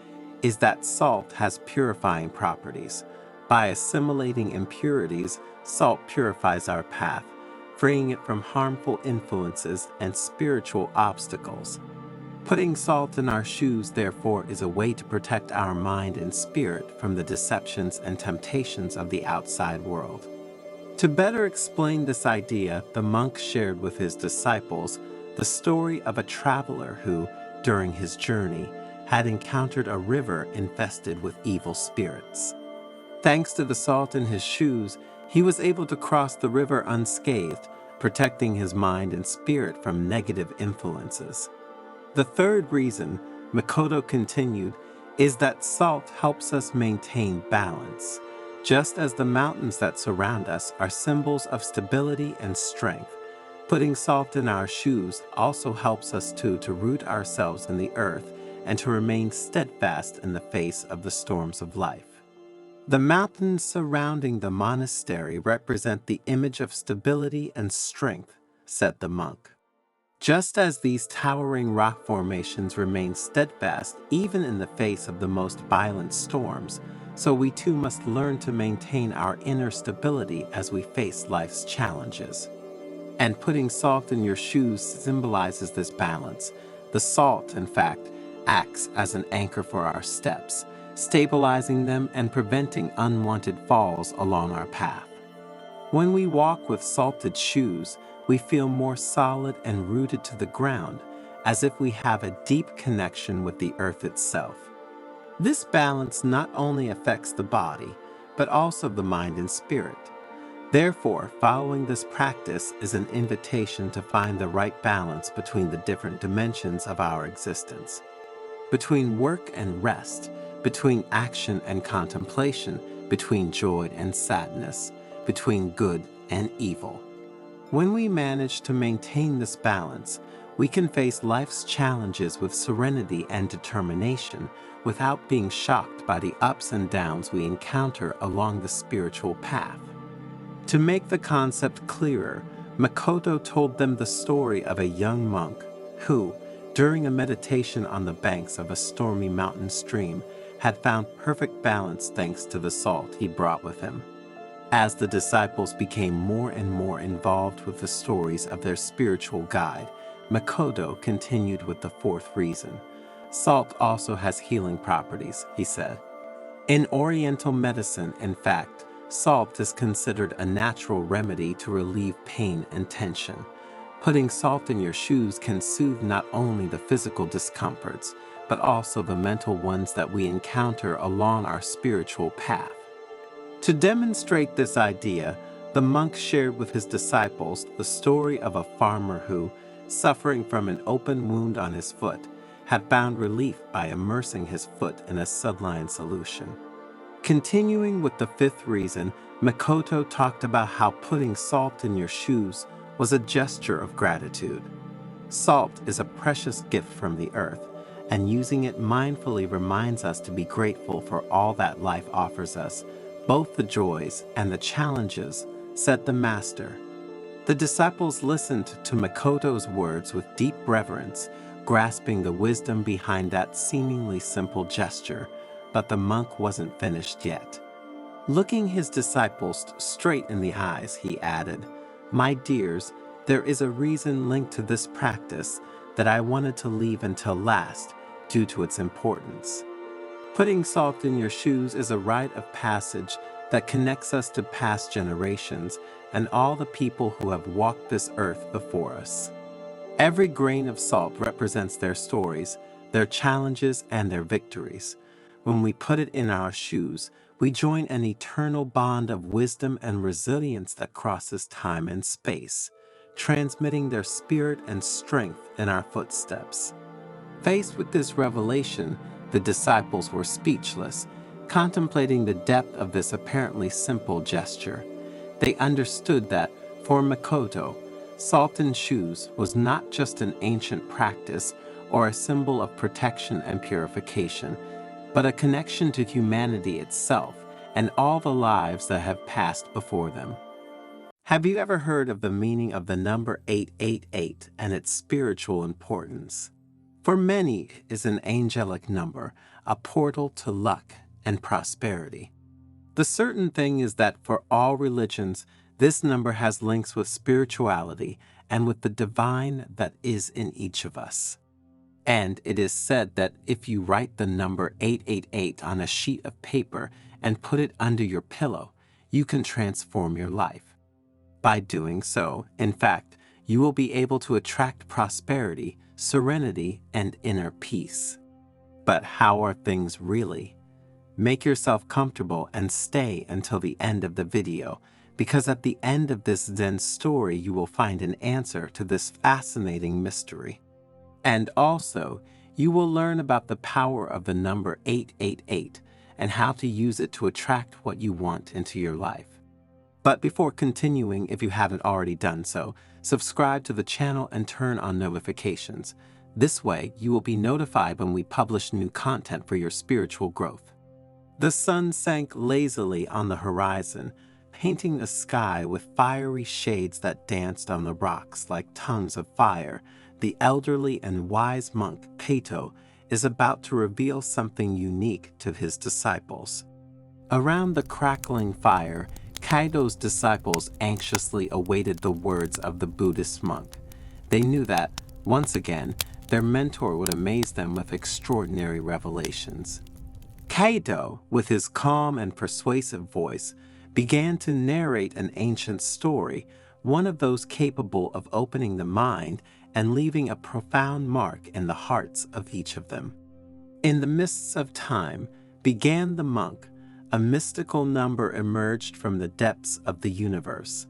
A: is that salt has purifying properties. By assimilating impurities, salt purifies our path, freeing it from harmful influences and spiritual obstacles. Putting salt in our shoes, therefore, is a way to protect our mind and spirit from the deceptions and temptations of the outside world. To better explain this idea, the monk shared with his disciples the story of a traveler who, during his journey, had encountered a river infested with evil spirits. Thanks to the salt in his shoes, he was able to cross the river unscathed, protecting his mind and spirit from negative influences. The third reason, Makoto continued, is that salt helps us maintain balance. Just as the mountains that surround us are symbols of stability and strength, putting salt in our shoes also helps us to root ourselves in the earth and to remain steadfast in the face of the storms of life. The mountains surrounding the monastery represent the image of stability and strength, said the monk. Just as these towering rock formations remain steadfast even in the face of the most violent storms, so we too must learn to maintain our inner stability as we face life's challenges. And putting salt in your shoes symbolizes this balance. The salt, in fact, acts as an anchor for our steps, stabilizing them and preventing unwanted falls along our path. When we walk with salted shoes, we feel more solid and rooted to the ground, as if we have a deep connection with the earth itself. This balance not only affects the body, but also the mind and spirit. Therefore, following this practice is an invitation to find the right balance between the different dimensions of our existence. Between work and rest, between action and contemplation, between joy and sadness, between good and evil. When we manage to maintain this balance, we can face life's challenges with serenity and determination without being shocked by the ups and downs we encounter along the spiritual path. To make the concept clearer, Makoto told them the story of a young monk who, during a meditation on the banks of a stormy mountain stream, had found perfect balance thanks to the salt he brought with him. As the disciples became more and more involved with the stories of their spiritual guide, Makoto continued with the fourth reason. Salt also has healing properties, he said. In Oriental medicine, in fact, salt is considered a natural remedy to relieve pain and tension. Putting salt in your shoes can soothe not only the physical discomforts, but also the mental ones that we encounter along our spiritual path. To demonstrate this idea, the monk shared with his disciples the story of a farmer who, suffering from an open wound on his foot, had found relief by immersing his foot in a saline solution. Continuing with the fifth reason, Makoto talked about how putting salt in your shoes was a gesture of gratitude. Salt is a precious gift from the earth, and using it mindfully reminds us to be grateful for all that life offers us, both the joys and the challenges, said the master. The disciples listened to Makoto's words with deep reverence, grasping the wisdom behind that seemingly simple gesture, but the monk wasn't finished yet. Looking his disciples straight in the eyes, he added, "My dears, there is a reason linked to this practice that I wanted to leave until last due to its importance. Putting salt in your shoes is a rite of passage that connects us to past generations and all the people who have walked this earth before us. Every grain of salt represents their stories, their challenges, and their victories. When we put it in our shoes, we join an eternal bond of wisdom and resilience that crosses time and space, transmitting their spirit and strength in our footsteps." Faced with this revelation, the disciples were speechless, contemplating the depth of this apparently simple gesture. They understood that, for Makoto, salt in shoes was not just an ancient practice or a symbol of protection and purification, but a connection to humanity itself and all the lives that have passed before them. Have you ever heard of the meaning of the number 888 and its spiritual importance? For many, it is an angelic number, a portal to luck and prosperity. The certain thing is that for all religions, this number has links with spirituality and with the divine that is in each of us. And it is said that if you write the number 888 on a sheet of paper and put it under your pillow, you can transform your life. By doing so, in fact, you will be able to attract prosperity, serenity, and inner peace. But how are things really? Make yourself comfortable and stay until the end of the video, because at the end of this Zen story you will find an answer to this fascinating mystery. And also, you will learn about the power of the number 888 and how to use it to attract what you want into your life. But before continuing, if you haven't already done so, subscribe to the channel and turn on notifications. This way, you will be notified when we publish new content for your spiritual growth. The sun sank lazily on the horizon, painting the sky with fiery shades that danced on the rocks like tongues of fire. The elderly and wise monk, Kato, is about to reveal something unique to his disciples. Around the crackling fire, Kaido's disciples anxiously awaited the words of the Buddhist monk. They knew that, once again, their mentor would amaze them with extraordinary revelations. Kaido, with his calm and persuasive voice, began to narrate an ancient story, one of those capable of opening the mind and leaving a profound mark in the hearts of each of them. In the mists of time, began the monk, a mystical number emerged from the depths of the universe,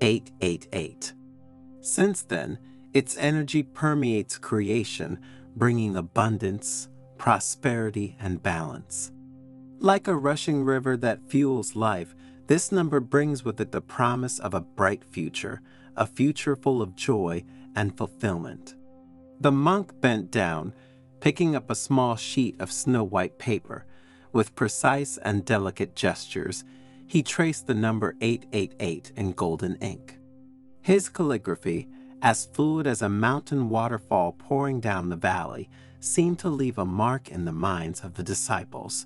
A: 888. Since then, its energy permeates creation, bringing abundance, prosperity, and balance. Like a rushing river that fuels life, this number brings with it the promise of a bright future, a future full of joy and fulfillment. The monk bent down, picking up a small sheet of snow-white paper. With precise and delicate gestures, he traced the number 888 in golden ink. His calligraphy, as fluid as a mountain waterfall pouring down the valley, seemed to leave a mark in the minds of the disciples.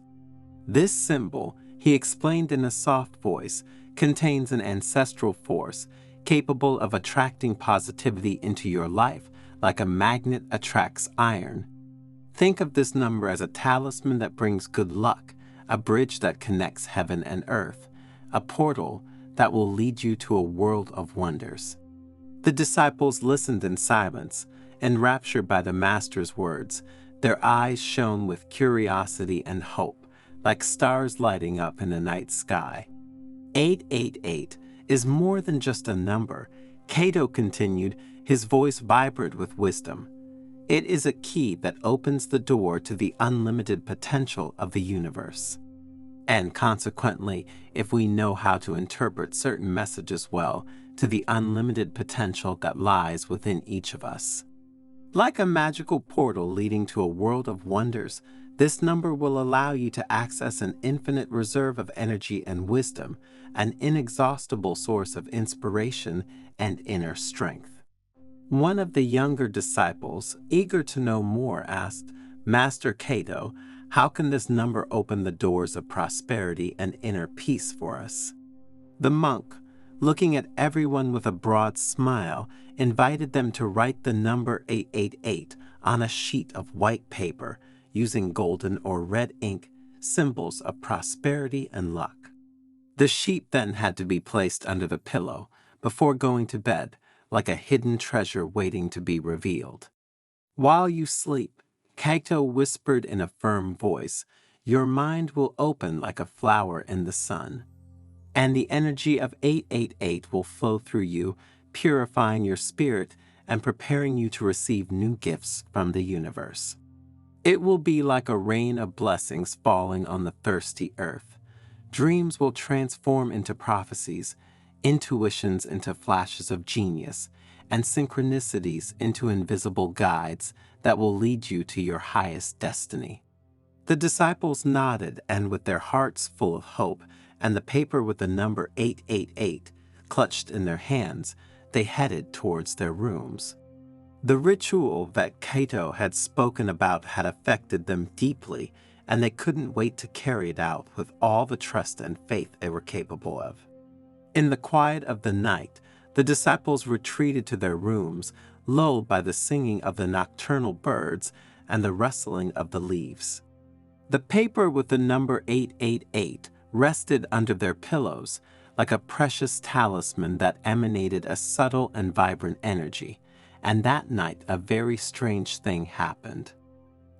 A: This symbol, he explained in a soft voice, contains an ancestral force capable of attracting positivity into your life like a magnet attracts iron. Think of this number as a talisman that brings good luck, a bridge that connects heaven and earth, a portal that will lead you to a world of wonders. The disciples listened in silence, enraptured by the Master's words. Their eyes shone with curiosity and hope, like stars lighting up in the night sky. 888 is more than just a number, Cato continued, his voice vibrant with wisdom. It is a key that opens the door to the unlimited potential of the universe. And consequently, if we know how to interpret certain messages well, to the unlimited potential that lies within each of us. Like a magical portal leading to a world of wonders, this number will allow you to access an infinite reserve of energy and wisdom, an inexhaustible source of inspiration and inner strength. One of the younger disciples, eager to know more, asked, "Master Cato, how can this number open the doors of prosperity and inner peace for us?" The monk, looking at everyone with a broad smile, invited them to write the number 888 on a sheet of white paper, using golden or red ink, symbols of prosperity and luck. The sheet then had to be placed under the pillow before going to bed, like a hidden treasure waiting to be revealed. "While you sleep," Cato whispered in a firm voice, "your mind will open like a flower in the sun, and the energy of 888 will flow through you, purifying your spirit and preparing you to receive new gifts from the universe. It will be like a rain of blessings falling on the thirsty earth. Dreams will transform into prophecies, intuitions into flashes of genius, and synchronicities into invisible guides that will lead you to your highest destiny." The disciples nodded, and with their hearts full of hope and the paper with the number 888 clutched in their hands, they headed towards their rooms. The ritual that Cato had spoken about had affected them deeply, and they couldn't wait to carry it out with all the trust and faith they were capable of. In the quiet of the night, the disciples retreated to their rooms, lulled by the singing of the nocturnal birds and the rustling of the leaves. The paper with the number 888 rested under their pillows like a precious talisman that emanated a subtle and vibrant energy, and that night a very strange thing happened.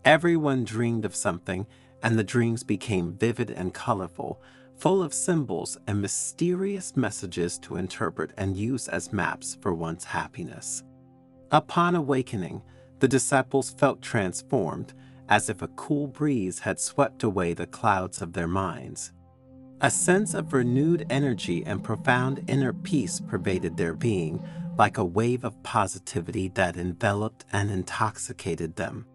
A: Everyone dreamed of something, and the dreams became vivid and colorful, full of symbols and mysterious messages to interpret and use as maps for one's happiness. Upon awakening, the disciples felt transformed, as if a cool breeze had swept away the clouds of their minds. A sense of renewed energy and profound inner peace pervaded their being, like a wave of positivity that enveloped and intoxicated them.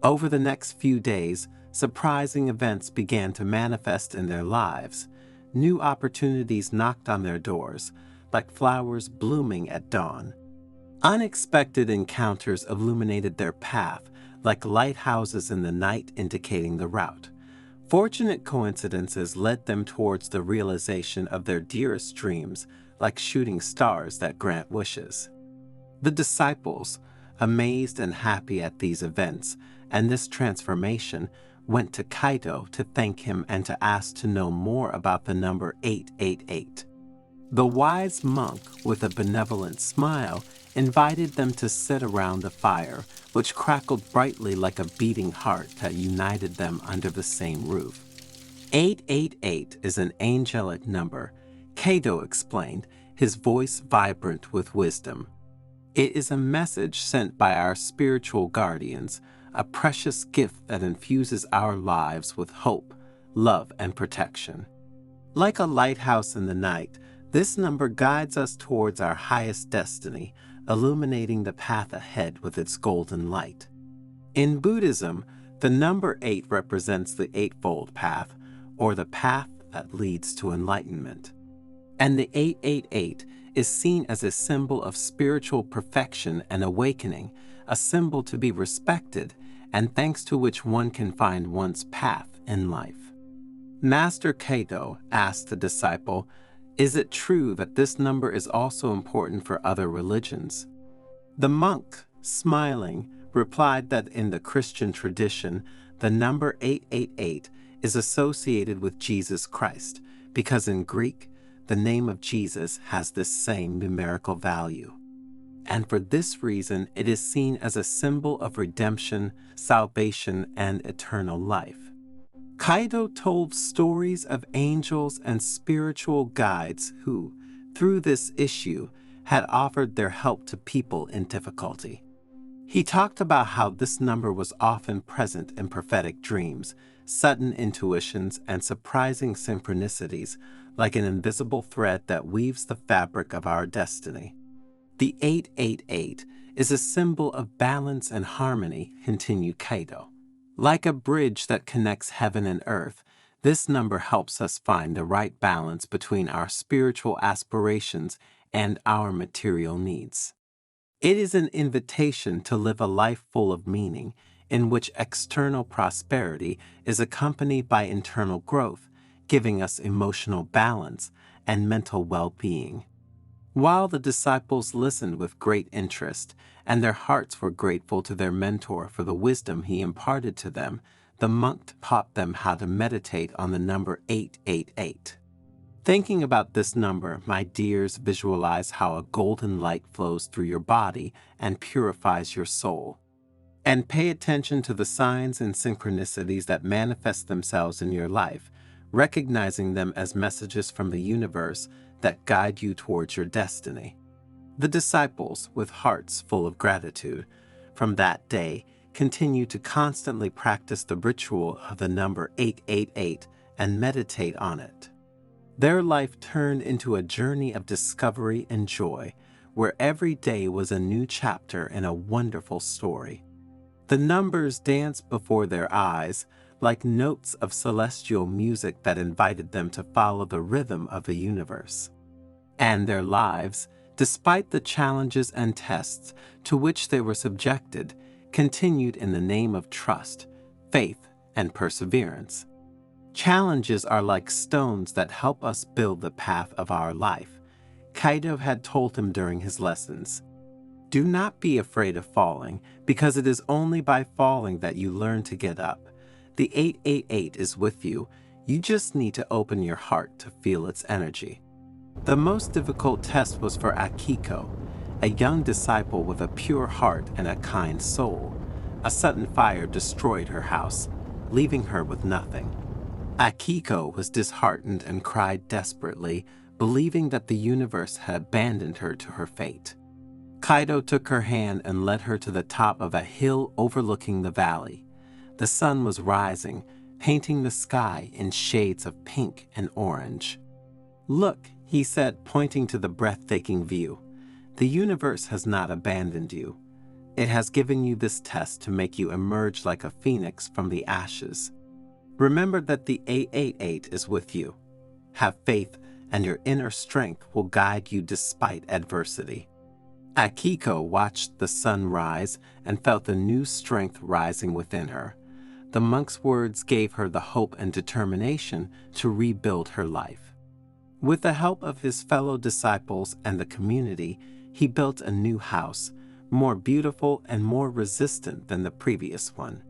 A: Over the next few days, surprising events began to manifest in their lives. New opportunities knocked on their doors, like flowers blooming at dawn. Unexpected encounters illuminated their path, like lighthouses in the night indicating the route. Fortunate coincidences led them towards the realization of their dearest dreams, like shooting stars that grant wishes. The disciples, amazed and happy at these events and this transformation, went to Cato to thank him and to ask to know more about the number 888. The wise monk, with a benevolent smile, invited them to sit around the fire, which crackled brightly like a beating heart that united them under the same roof. 888 is an angelic number, Cato explained, his voice vibrant with wisdom. It is a message sent by our spiritual guardians, a precious gift that infuses our lives with hope, love, and protection. Like a lighthouse in the night, This number guides us towards our highest destiny, illuminating the path ahead with its golden light. In Buddhism, the number 8 represents the Eightfold Path, or the path that leads to enlightenment. And the 888 is seen as a symbol of spiritual perfection and awakening, a symbol to be respected, and thanks to which one can find one's path in life. Master Cato asked the disciple, "Is it true that this number is also important for other religions?" The monk, smiling, replied that in the Christian tradition, the number 888 is associated with Jesus Christ, because in Greek, the name of Jesus has this same numerical value. And for this reason, it is seen as a symbol of redemption, salvation, and eternal life. Cato told stories of angels and spiritual guides who, through this issue, had offered their help to people in difficulty. He talked about how this number was often present in prophetic dreams, sudden intuitions, and surprising synchronicities, like an invisible thread that weaves the fabric of our destiny. The 888 is a symbol of balance and harmony, continued Cato. Like a bridge that connects heaven and earth, this number helps us find the right balance between our spiritual aspirations and our material needs. It is an invitation to live a life full of meaning, in which external prosperity is accompanied by internal growth, giving us emotional balance and mental well-being. While the disciples listened with great interest, and their hearts were grateful to their mentor for the wisdom he imparted to them, the monk taught them how to meditate on the number 888. Thinking about this number, my dears, visualize how a golden light flows through your body and purifies your soul. And pay attention to the signs and synchronicities that manifest themselves in your life, recognizing them as messages from the universe that guide you towards your destiny. The disciples, with hearts full of gratitude, from that day continued to constantly practice the ritual of the number 888 and meditate on it. Their life turned into a journey of discovery and joy, where every day was a new chapter in a wonderful story. The numbers danced before their eyes, like notes of celestial music that invited them to follow the rhythm of the universe. And their lives, despite the challenges and tests to which they were subjected, continued in the name of trust, faith, and perseverance. Challenges are like stones that help us build the path of our life, Cato had told him during his lessons. Do not be afraid of falling, because it is only by falling that you learn to get up. The 888 is with you. You just need to open your heart to feel its energy. The most difficult test was for Akiko, a young disciple with a pure heart and a kind soul. A sudden fire destroyed her house, leaving her with nothing. Akiko was disheartened and cried desperately, believing that the universe had abandoned her to her fate. Cato took her hand and led her to the top of a hill overlooking the valley. The sun was rising, painting the sky in shades of pink and orange. Look, he said, pointing to the breathtaking view. The universe has not abandoned you. It has given you this test to make you emerge like a phoenix from the ashes. Remember that the 888 is with you. Have faith, and your inner strength will guide you despite adversity. Akiko watched the sun rise and felt a new strength rising within her. The monk's words gave her the hope and determination to rebuild her life. With the help of his fellow disciples and the community, he built a new house, more beautiful and more resistant than the previous one.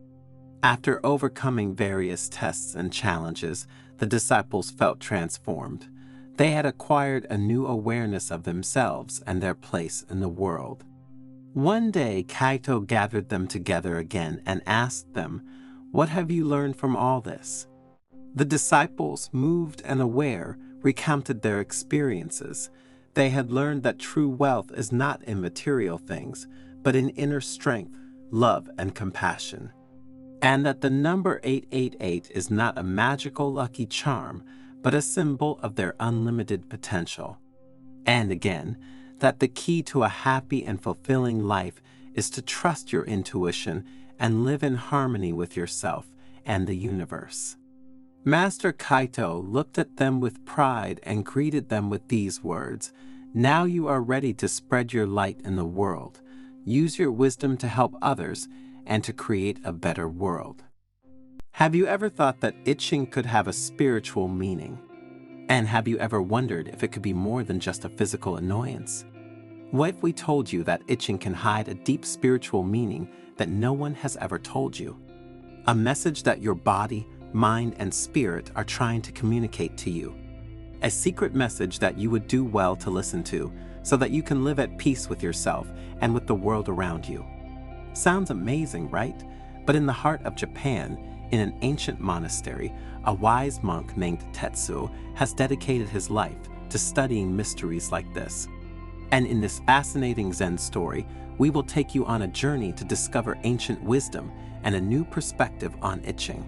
A: After overcoming various tests and challenges, the disciples felt transformed. They had acquired a new awareness of themselves and their place in the world. One day, Cato gathered them together again and asked them, "What have you learned from all this?" The disciples, moved and aware, recounted their experiences. They had learned that true wealth is not in material things, but in inner strength, love, and compassion. And that the number 888 is not a magical lucky charm, but a symbol of their unlimited potential. and again that the key to a happy and fulfilling life is to trust your intuition and live in harmony with yourself and the universe. Master Kaito looked at them with pride and greeted them with these words: "Now you are ready to spread your light in the world. Use your wisdom to help others and to create a better world." Have you ever thought that itching could have a spiritual meaning? And have you ever wondered if it could be more than just a physical annoyance? What if we told you that itching can hide a deep spiritual meaning that no one has ever told you? A message that your body, mind, and spirit are trying to communicate to you. A secret message that you would do well to listen to so that you can live at peace with yourself and with the world around you. Sounds amazing, right? But in the heart of Japan, in an ancient monastery, a wise monk named Tetsuo has dedicated his life to studying mysteries like this. And in this fascinating Zen story, we will take you on a journey to discover ancient wisdom and a new perspective on itching.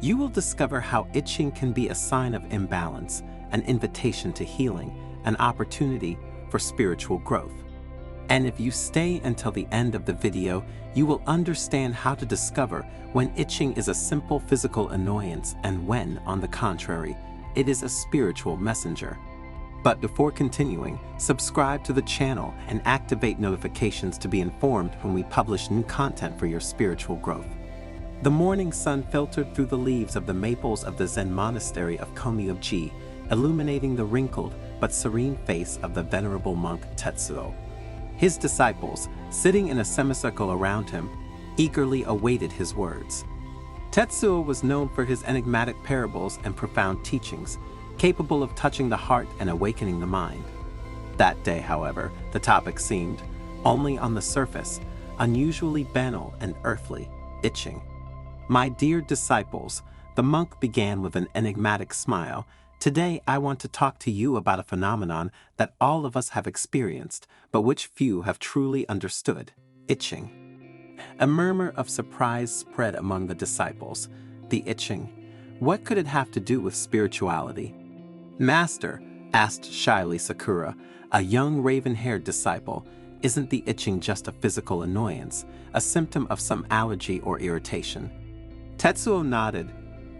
A: You will discover how itching can be a sign of imbalance, an invitation to healing, an opportunity for spiritual growth. And if you stay until the end of the video, you will understand how to discover when itching is a simple physical annoyance and when, on the contrary, it is a spiritual messenger. But before continuing, subscribe to the channel and activate notifications to be informed when we publish new content for your spiritual growth. The morning sun filtered through the leaves of the maples of the Zen monastery of Komi-ji, illuminating the wrinkled but serene face of the venerable monk Tetsuo. His disciples, sitting in a semicircle around him, eagerly awaited his words. Tetsuo was known for his enigmatic parables and profound teachings, capable of touching the heart and awakening the mind. That day, however, the topic seemed, only on the surface, unusually banal and earthly: itching. "My dear disciples," the monk began with an enigmatic smile, "today I want to talk to you about a phenomenon that all of us have experienced, but which few have truly understood: itching." A murmur of surprise spread among the disciples. The itching. What could it have to do with spirituality? "Master," asked shyly Sakura, a young raven-haired disciple, "isn't the itching just a physical annoyance, a symptom of some allergy or irritation?" Tetsuo nodded.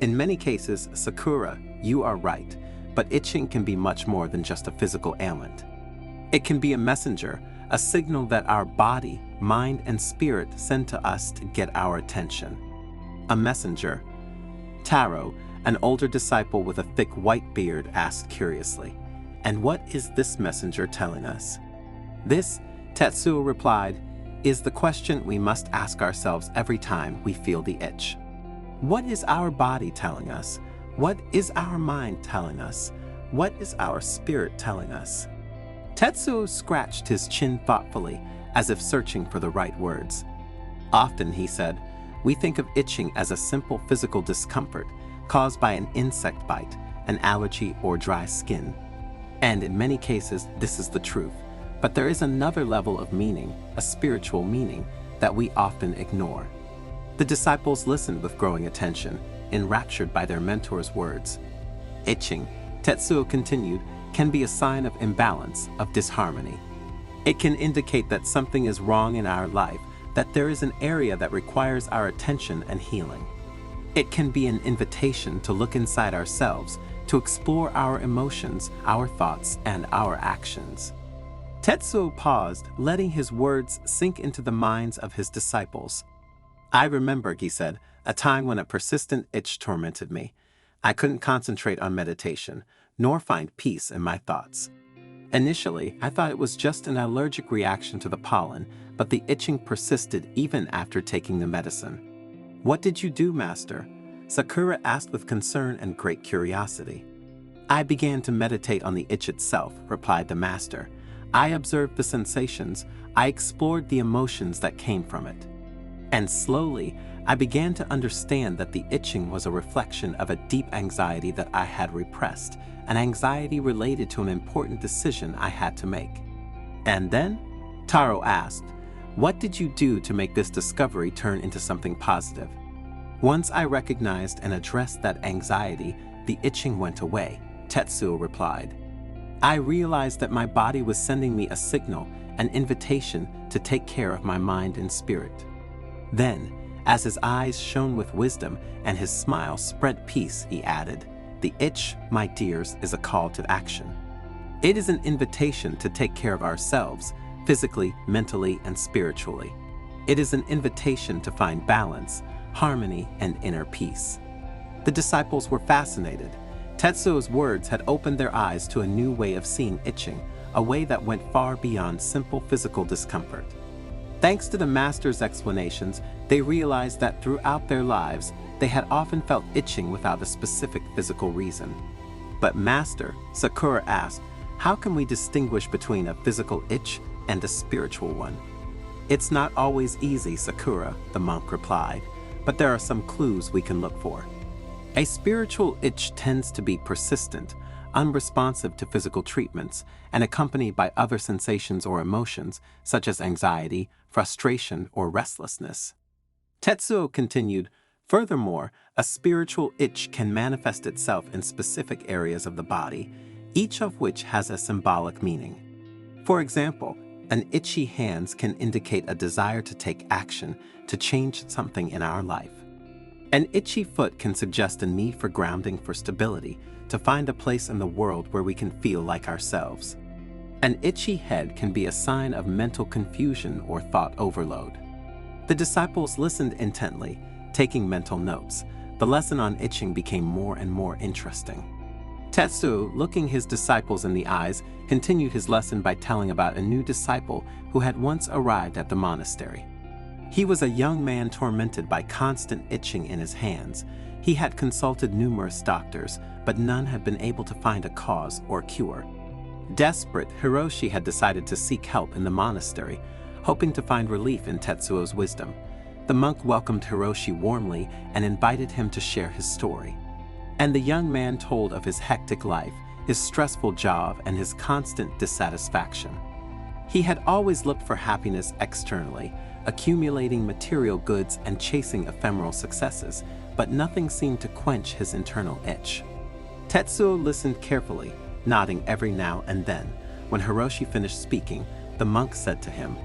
A: "In many cases, Sakura, you are right, but itching can be much more than just a physical ailment. It can be a messenger, a signal that our body, mind, and spirit send to us to get our attention." A messenger. Taro, an older disciple with a thick white beard, asked curiously, "And what is this messenger telling us?" "This," Tetsuo replied, "is the question we must ask ourselves every time we feel the itch. What is our body telling us? What is our mind telling us? What is our spirit telling us?" Tetsuo scratched his chin thoughtfully, as if searching for the right words. "Often," he said, "we think of itching as a simple physical discomfort caused by an insect bite, an allergy, or dry skin. And in many cases, this is the truth. But there is another level of meaning, a spiritual meaning, that we often ignore." The disciples listened with growing attention, enraptured by their mentor's words. "Itching," Tetsuo continued, "can be a sign of imbalance, of disharmony. It can indicate that something is wrong in our life, that there is an area that requires our attention and healing. It can be an invitation to look inside ourselves, to explore our emotions, our thoughts, and our actions." Tetsuo paused, letting his words sink into the minds of his disciples. "I remember," he said, "a time when a persistent itch tormented me. I couldn't concentrate on meditation, nor find peace in my thoughts. Initially, I thought it was just an allergic reaction to the pollen, but the itching persisted even after taking the medicine." "What did you do, Master?" Sakura asked with concern and great curiosity. "I began to meditate on the itch itself," replied the Master. "I observed the sensations, I explored the emotions that came from it. And slowly, I began to understand that the itching was a reflection of a deep anxiety that I had repressed, an anxiety related to an important decision I had to make." "And then?" Taro asked. "What did you do to make this discovery turn into something positive?" "Once I recognized and addressed that anxiety, the itching went away," Tetsuo replied. I realized that my body was sending me a signal, an invitation to take care of my mind and spirit. Then, as his eyes shone with wisdom and his smile spread peace, he added, "The itch, my dears, is a call to action. It is an invitation to take care of ourselves, physically, mentally, and spiritually. It is an invitation to find balance, harmony, and inner peace." The disciples were fascinated. Tetsuo's words had opened their eyes to a new way of seeing itching, a way that went far beyond simple physical discomfort. Thanks to the master's explanations, they realized that throughout their lives, they had often felt itching without a specific physical reason. But Master, Sakura asked, how can we distinguish between a physical itch and a spiritual one? It's not always easy, Sakura, the monk replied, but there are some clues we can look for. A spiritual itch tends to be persistent, unresponsive to physical treatments, and accompanied by other sensations or emotions, such as anxiety, frustration, or restlessness. Tetsuo continued, furthermore, a spiritual itch can manifest itself in specific areas of the body, each of which has a symbolic meaning. For example, an itchy hand can indicate a desire to take action, to change something in our life. An itchy foot can suggest a need for grounding, for stability, to find a place in the world where we can feel like ourselves. An itchy head can be a sign of mental confusion or thought overload. The disciples listened intently, taking mental notes. The lesson on itching became more and more interesting. Tetsuo, looking his disciples in the eyes, continued his lesson by telling about a new disciple who had once arrived at the monastery. He was a young man tormented by constant itching in his hands. He had consulted numerous doctors, but none had been able to find a cause or cure. Desperate, Hiroshi had decided to seek help in the monastery, hoping to find relief in Tetsuo's wisdom. The monk welcomed Hiroshi warmly and invited him to share his story. And the young man told of his hectic life, his stressful job, and his constant dissatisfaction. He had always looked for happiness externally, accumulating material goods and chasing ephemeral successes, but nothing seemed to quench his internal itch. Tetsuo listened carefully, nodding every now and then. When Hiroshi finished speaking, the monk said to him,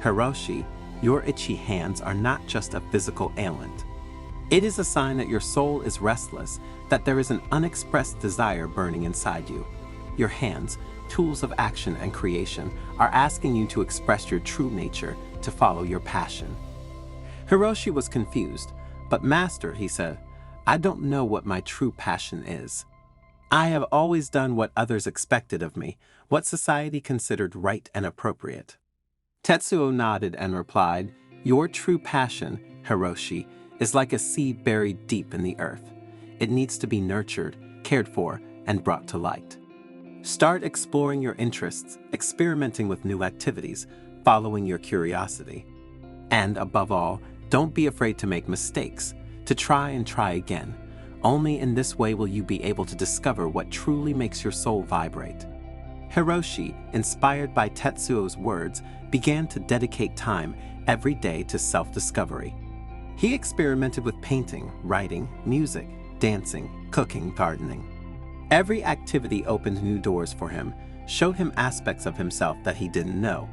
A: "Hiroshi, your itchy hands are not just a physical ailment. It is a sign that your soul is restless, that there is an unexpressed desire burning inside you. Your hands, tools of action and creation, are asking you to express your true nature, to follow your passion." Hiroshi was confused, but Master, he said, "I don't know what my true passion is. I have always done what others expected of me, what society considered right and appropriate." Tetsuo nodded and replied, "Your true passion, Hiroshi, is like a seed buried deep in the earth. It needs to be nurtured, cared for, and brought to light. Start exploring your interests, experimenting with new activities, following your curiosity. And above all, don't be afraid to make mistakes, to try and try again. Only in this way will you be able to discover what truly makes your soul vibrate." Hiroshi, inspired by Tetsuo's words, began to dedicate time every day to self-discovery. He experimented with painting, writing, music, dancing, cooking, gardening. Every activity opened new doors for him, showed him aspects of himself that he didn't know,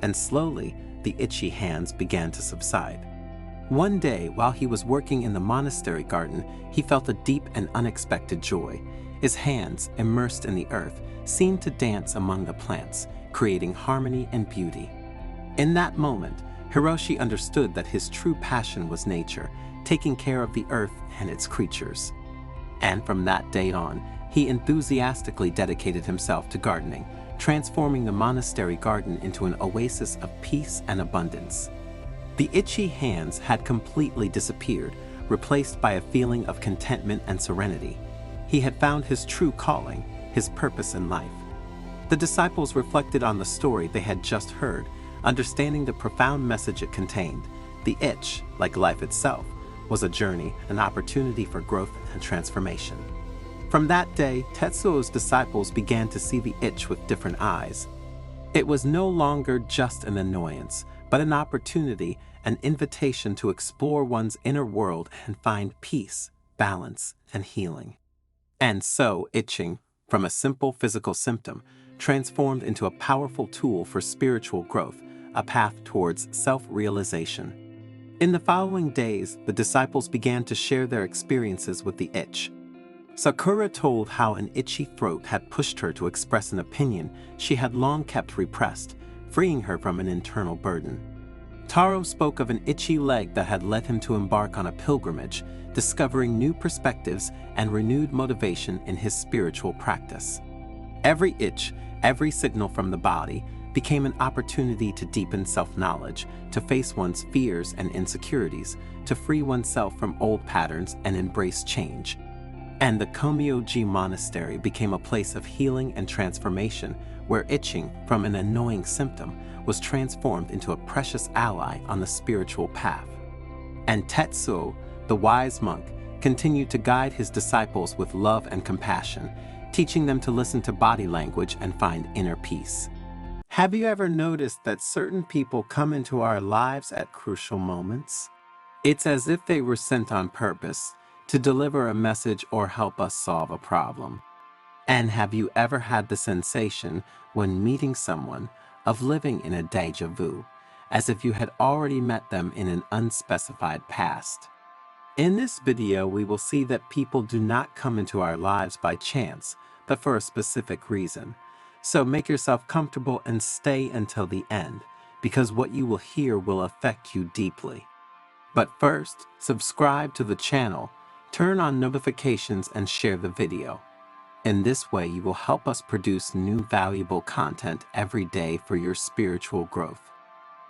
A: and slowly the itchy hands began to subside. One day, while he was working in the monastery garden, he felt a deep and unexpected joy. His hands, immersed in the earth, seemed to dance among the plants, creating harmony and beauty. In that moment, Hiroshi understood that his true passion was nature, taking care of the earth and its creatures. And from that day on, he enthusiastically dedicated himself to gardening, transforming the monastery garden into an oasis of peace and abundance. The itchy hands had completely disappeared, replaced by a feeling of contentment and serenity. He had found his true calling, his purpose in life. The disciples reflected on the story they had just heard, understanding the profound message it contained. The itch, like life itself, was a journey, an opportunity for growth and transformation. From that day, Tetsuo's disciples began to see the itch with different eyes. It was no longer just an annoyance, but an opportunity, an invitation to explore one's inner world and find peace, balance, and healing. And so, itching, from a simple physical symptom, transformed into a powerful tool for spiritual growth, a path towards self-realization. In the following days, the disciples began to share their experiences with the itch. Sakura told how an itchy throat had pushed her to express an opinion she had long kept repressed, freeing her from an internal burden. Taro spoke of an itchy leg that had led him to embark on a pilgrimage, discovering new perspectives and renewed motivation in his spiritual practice. Every itch, every signal from the body, became an opportunity to deepen self-knowledge, to face one's fears and insecurities, to free oneself from old patterns and embrace change. And the Komyoji Monastery became a place of healing and transformation, where itching, from an annoying symptom, was transformed into a precious ally on the spiritual path. And Tetsuo, the wise monk, continued to guide his disciples with love and compassion, teaching them to listen to body language and find inner peace. Have you ever noticed that certain people come into our lives at crucial moments? It's as if they were sent on purpose to deliver a message or help us solve a problem. And have you ever had the sensation, when meeting someone, of living in a déjà vu, as if you had already met them in an unspecified past? In this video, we will see that people do not come into our lives by chance, but for a specific reason. So make yourself comfortable and stay until the end, because what you will hear will affect you deeply. But first, subscribe to the channel, turn on notifications, and share the video. In this way, you will help us produce new valuable content every day for your spiritual growth.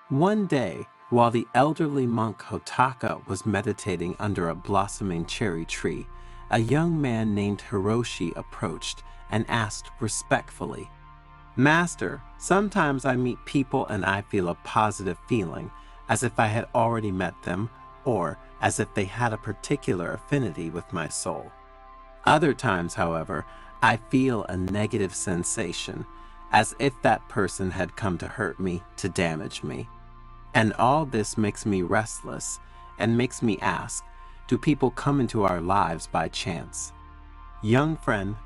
A: One day, while the elderly monk Hotaka was meditating under a blossoming cherry tree, a young man named Hiroshi approached and asked respectfully, "Master, sometimes I meet people and I feel a positive feeling, as if I had already met them, or as if they had a particular affinity with my soul. Other times, however, I feel a negative sensation, as if that person had come to hurt me, to damage me. And all this makes me restless and makes me ask, do people come into our lives by chance?" "Young friend,"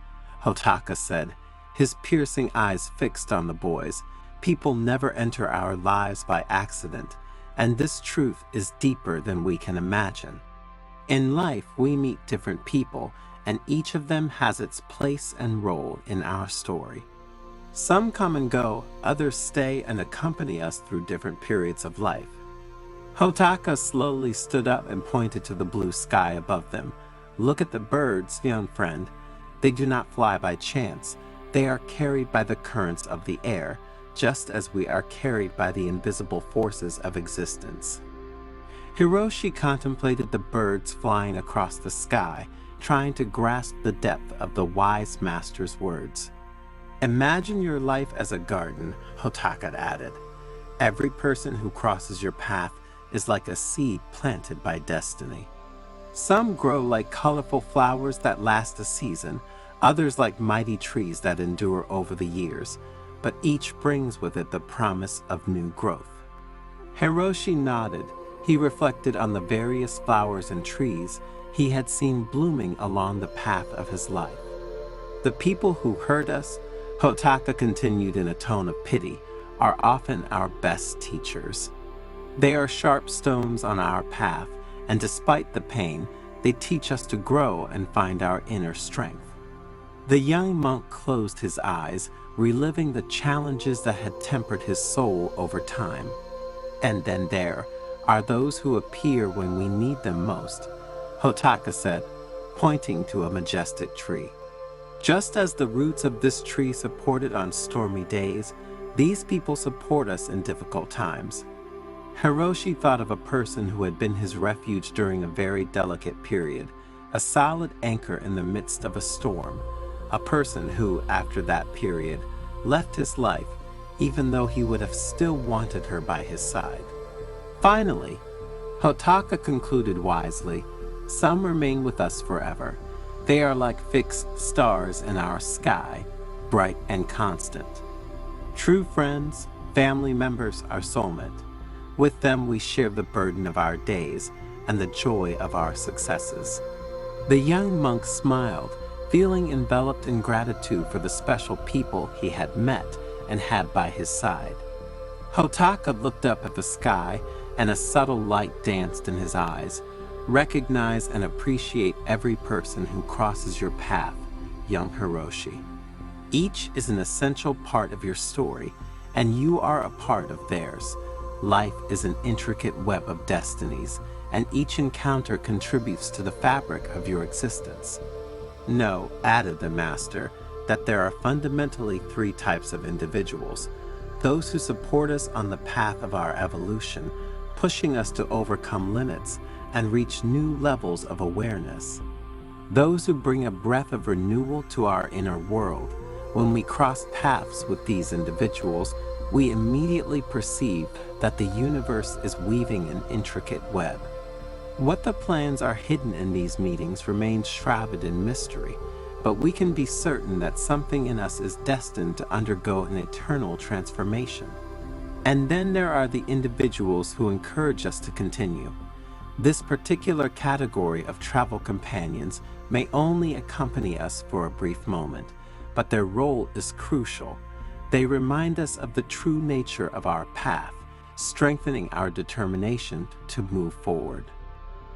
A: Hotaka said, his piercing eyes fixed on the boys, "people never enter our lives by accident, and this truth is deeper than we can imagine. In life, we meet different people, and each of them has its place and role in our story. Some come and go, others stay and accompany us through different periods of life." Hotaka slowly stood up and pointed to the blue sky above them. "Look at the birds, young friend. They do not fly by chance. They are carried by the currents of the air, just as we are carried by the invisible forces of existence." Hiroshi contemplated the birds flying across the sky, trying to grasp the depth of the wise master's words. "Imagine your life as a garden," Hotaka added. "Every person who crosses your path is like a seed planted by destiny. Some grow like colorful flowers that last a season, others like mighty trees that endure over the years, but each brings with it the promise of new growth." Hiroshi nodded. He reflected on the various flowers and trees he had seen blooming along the path of his life. "The people who hurt us," Hotaka continued in a tone of pity, "are often our best teachers. They are sharp stones on our path, and despite the pain, they teach us to grow and find our inner strength." The young monk closed his eyes, reliving the challenges that had tempered his soul over time. "And then there are those who appear when we need them most," Hotaka said, pointing to a majestic tree. "Just as the roots of this tree support it on stormy days, these people support us in difficult times." Hiroshi thought of a person who had been his refuge during a very delicate period, a solid anchor in the midst of a storm, a person who, after that period, left his life, even though he would have still wanted her by his side. Finally, Hotaka concluded wisely, "Some remain with us forever. They are like fixed stars in our sky, bright and constant. True friends, family members, our soulmate. With them we share the burden of our days and the joy of our successes." The young monk smiled, feeling enveloped in gratitude for the special people he had met and had by his side. Hotaka looked up at the sky, and a subtle light danced in his eyes. Recognize and appreciate every person who crosses your path, young Hiroshi. Each is an essential part of your story, and you are a part of theirs. Life is an intricate web of destinies, and each encounter contributes to the fabric of your existence. Know, added the master, that there are fundamentally three types of individuals: those who support us on the path of our evolution, pushing us to overcome limits and reach new levels of awareness; those who bring a breath of renewal to our inner world. When we cross paths with these individuals, we immediately perceive that the universe is weaving an intricate web. What the plans are hidden in these meetings remains shrouded in mystery, but we can be certain that something in us is destined to undergo an eternal transformation. And then there are the individuals who encourage us to continue. This particular category of travel companions may only accompany us for a brief moment, but their role is crucial. They remind us of the true nature of our path, strengthening our determination to move forward.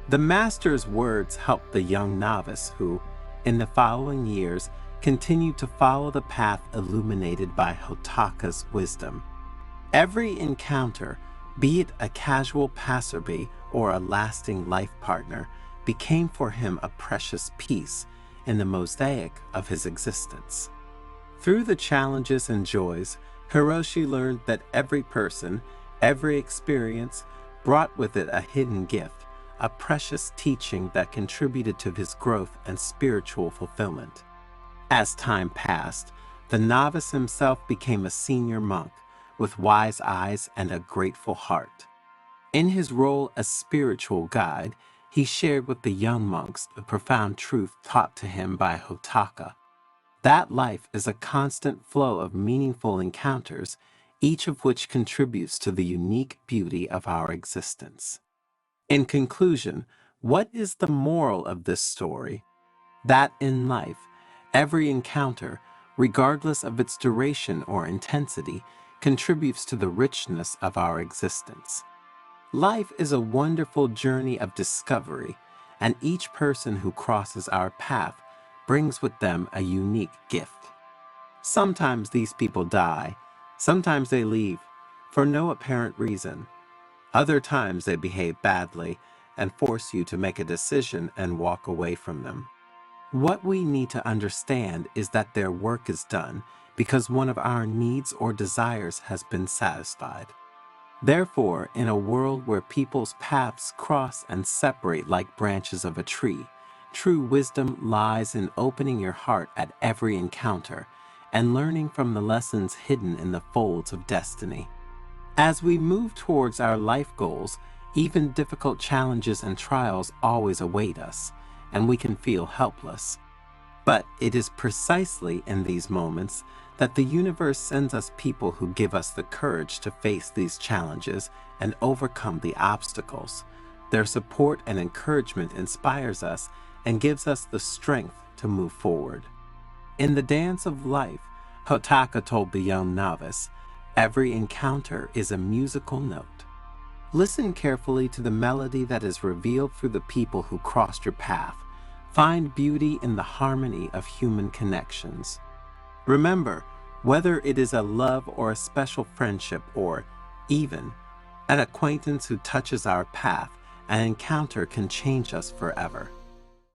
A: The master's words helped the young novice who, in the following years, continued to follow the path illuminated by Hotaka's wisdom. Every encounter, be it a casual passerby or a lasting life partner, became for him a precious piece in the mosaic of his existence. Through the challenges and joys, Hiroshi learned that every person, every experience, brought with it a hidden gift, a precious teaching that contributed to his growth and spiritual fulfillment. As time passed, the novice himself became a senior monk with wise eyes and a grateful heart. In his role as spiritual guide, he shared with the young monks the profound truth taught to him by Hotaka: that life is a constant flow of meaningful encounters, each of which contributes to the unique beauty of our existence. In conclusion, what is the moral of this story? That in life, every encounter, regardless of its duration or intensity, contributes to the richness of our existence. Life is a wonderful journey of discovery, and each person who crosses our path brings with them a unique gift. Sometimes these people die, sometimes they leave, for no apparent reason. Other times they behave badly and force you to make a decision and walk away from them. What we need to understand is that their work is done because one of our needs or desires has been satisfied. Therefore, in a world where people's paths cross and separate like branches of a tree, true wisdom lies in opening your heart at every encounter and learning from the lessons hidden in the folds of destiny. As we move towards our life goals, even difficult challenges and trials always await us, and we can feel helpless. But it is precisely in these moments that the universe sends us people who give us the courage to face these challenges and overcome the obstacles. Their support and encouragement inspires us and gives us the strength to move forward. In the dance of life, Hotaka told the young novice, every encounter is a musical note. Listen carefully to the melody that is revealed through the people who crossed your path. Find beauty in the harmony of human connections. Remember, whether it is a love or a special friendship or, even, an acquaintance who touches our path, an encounter can change us forever.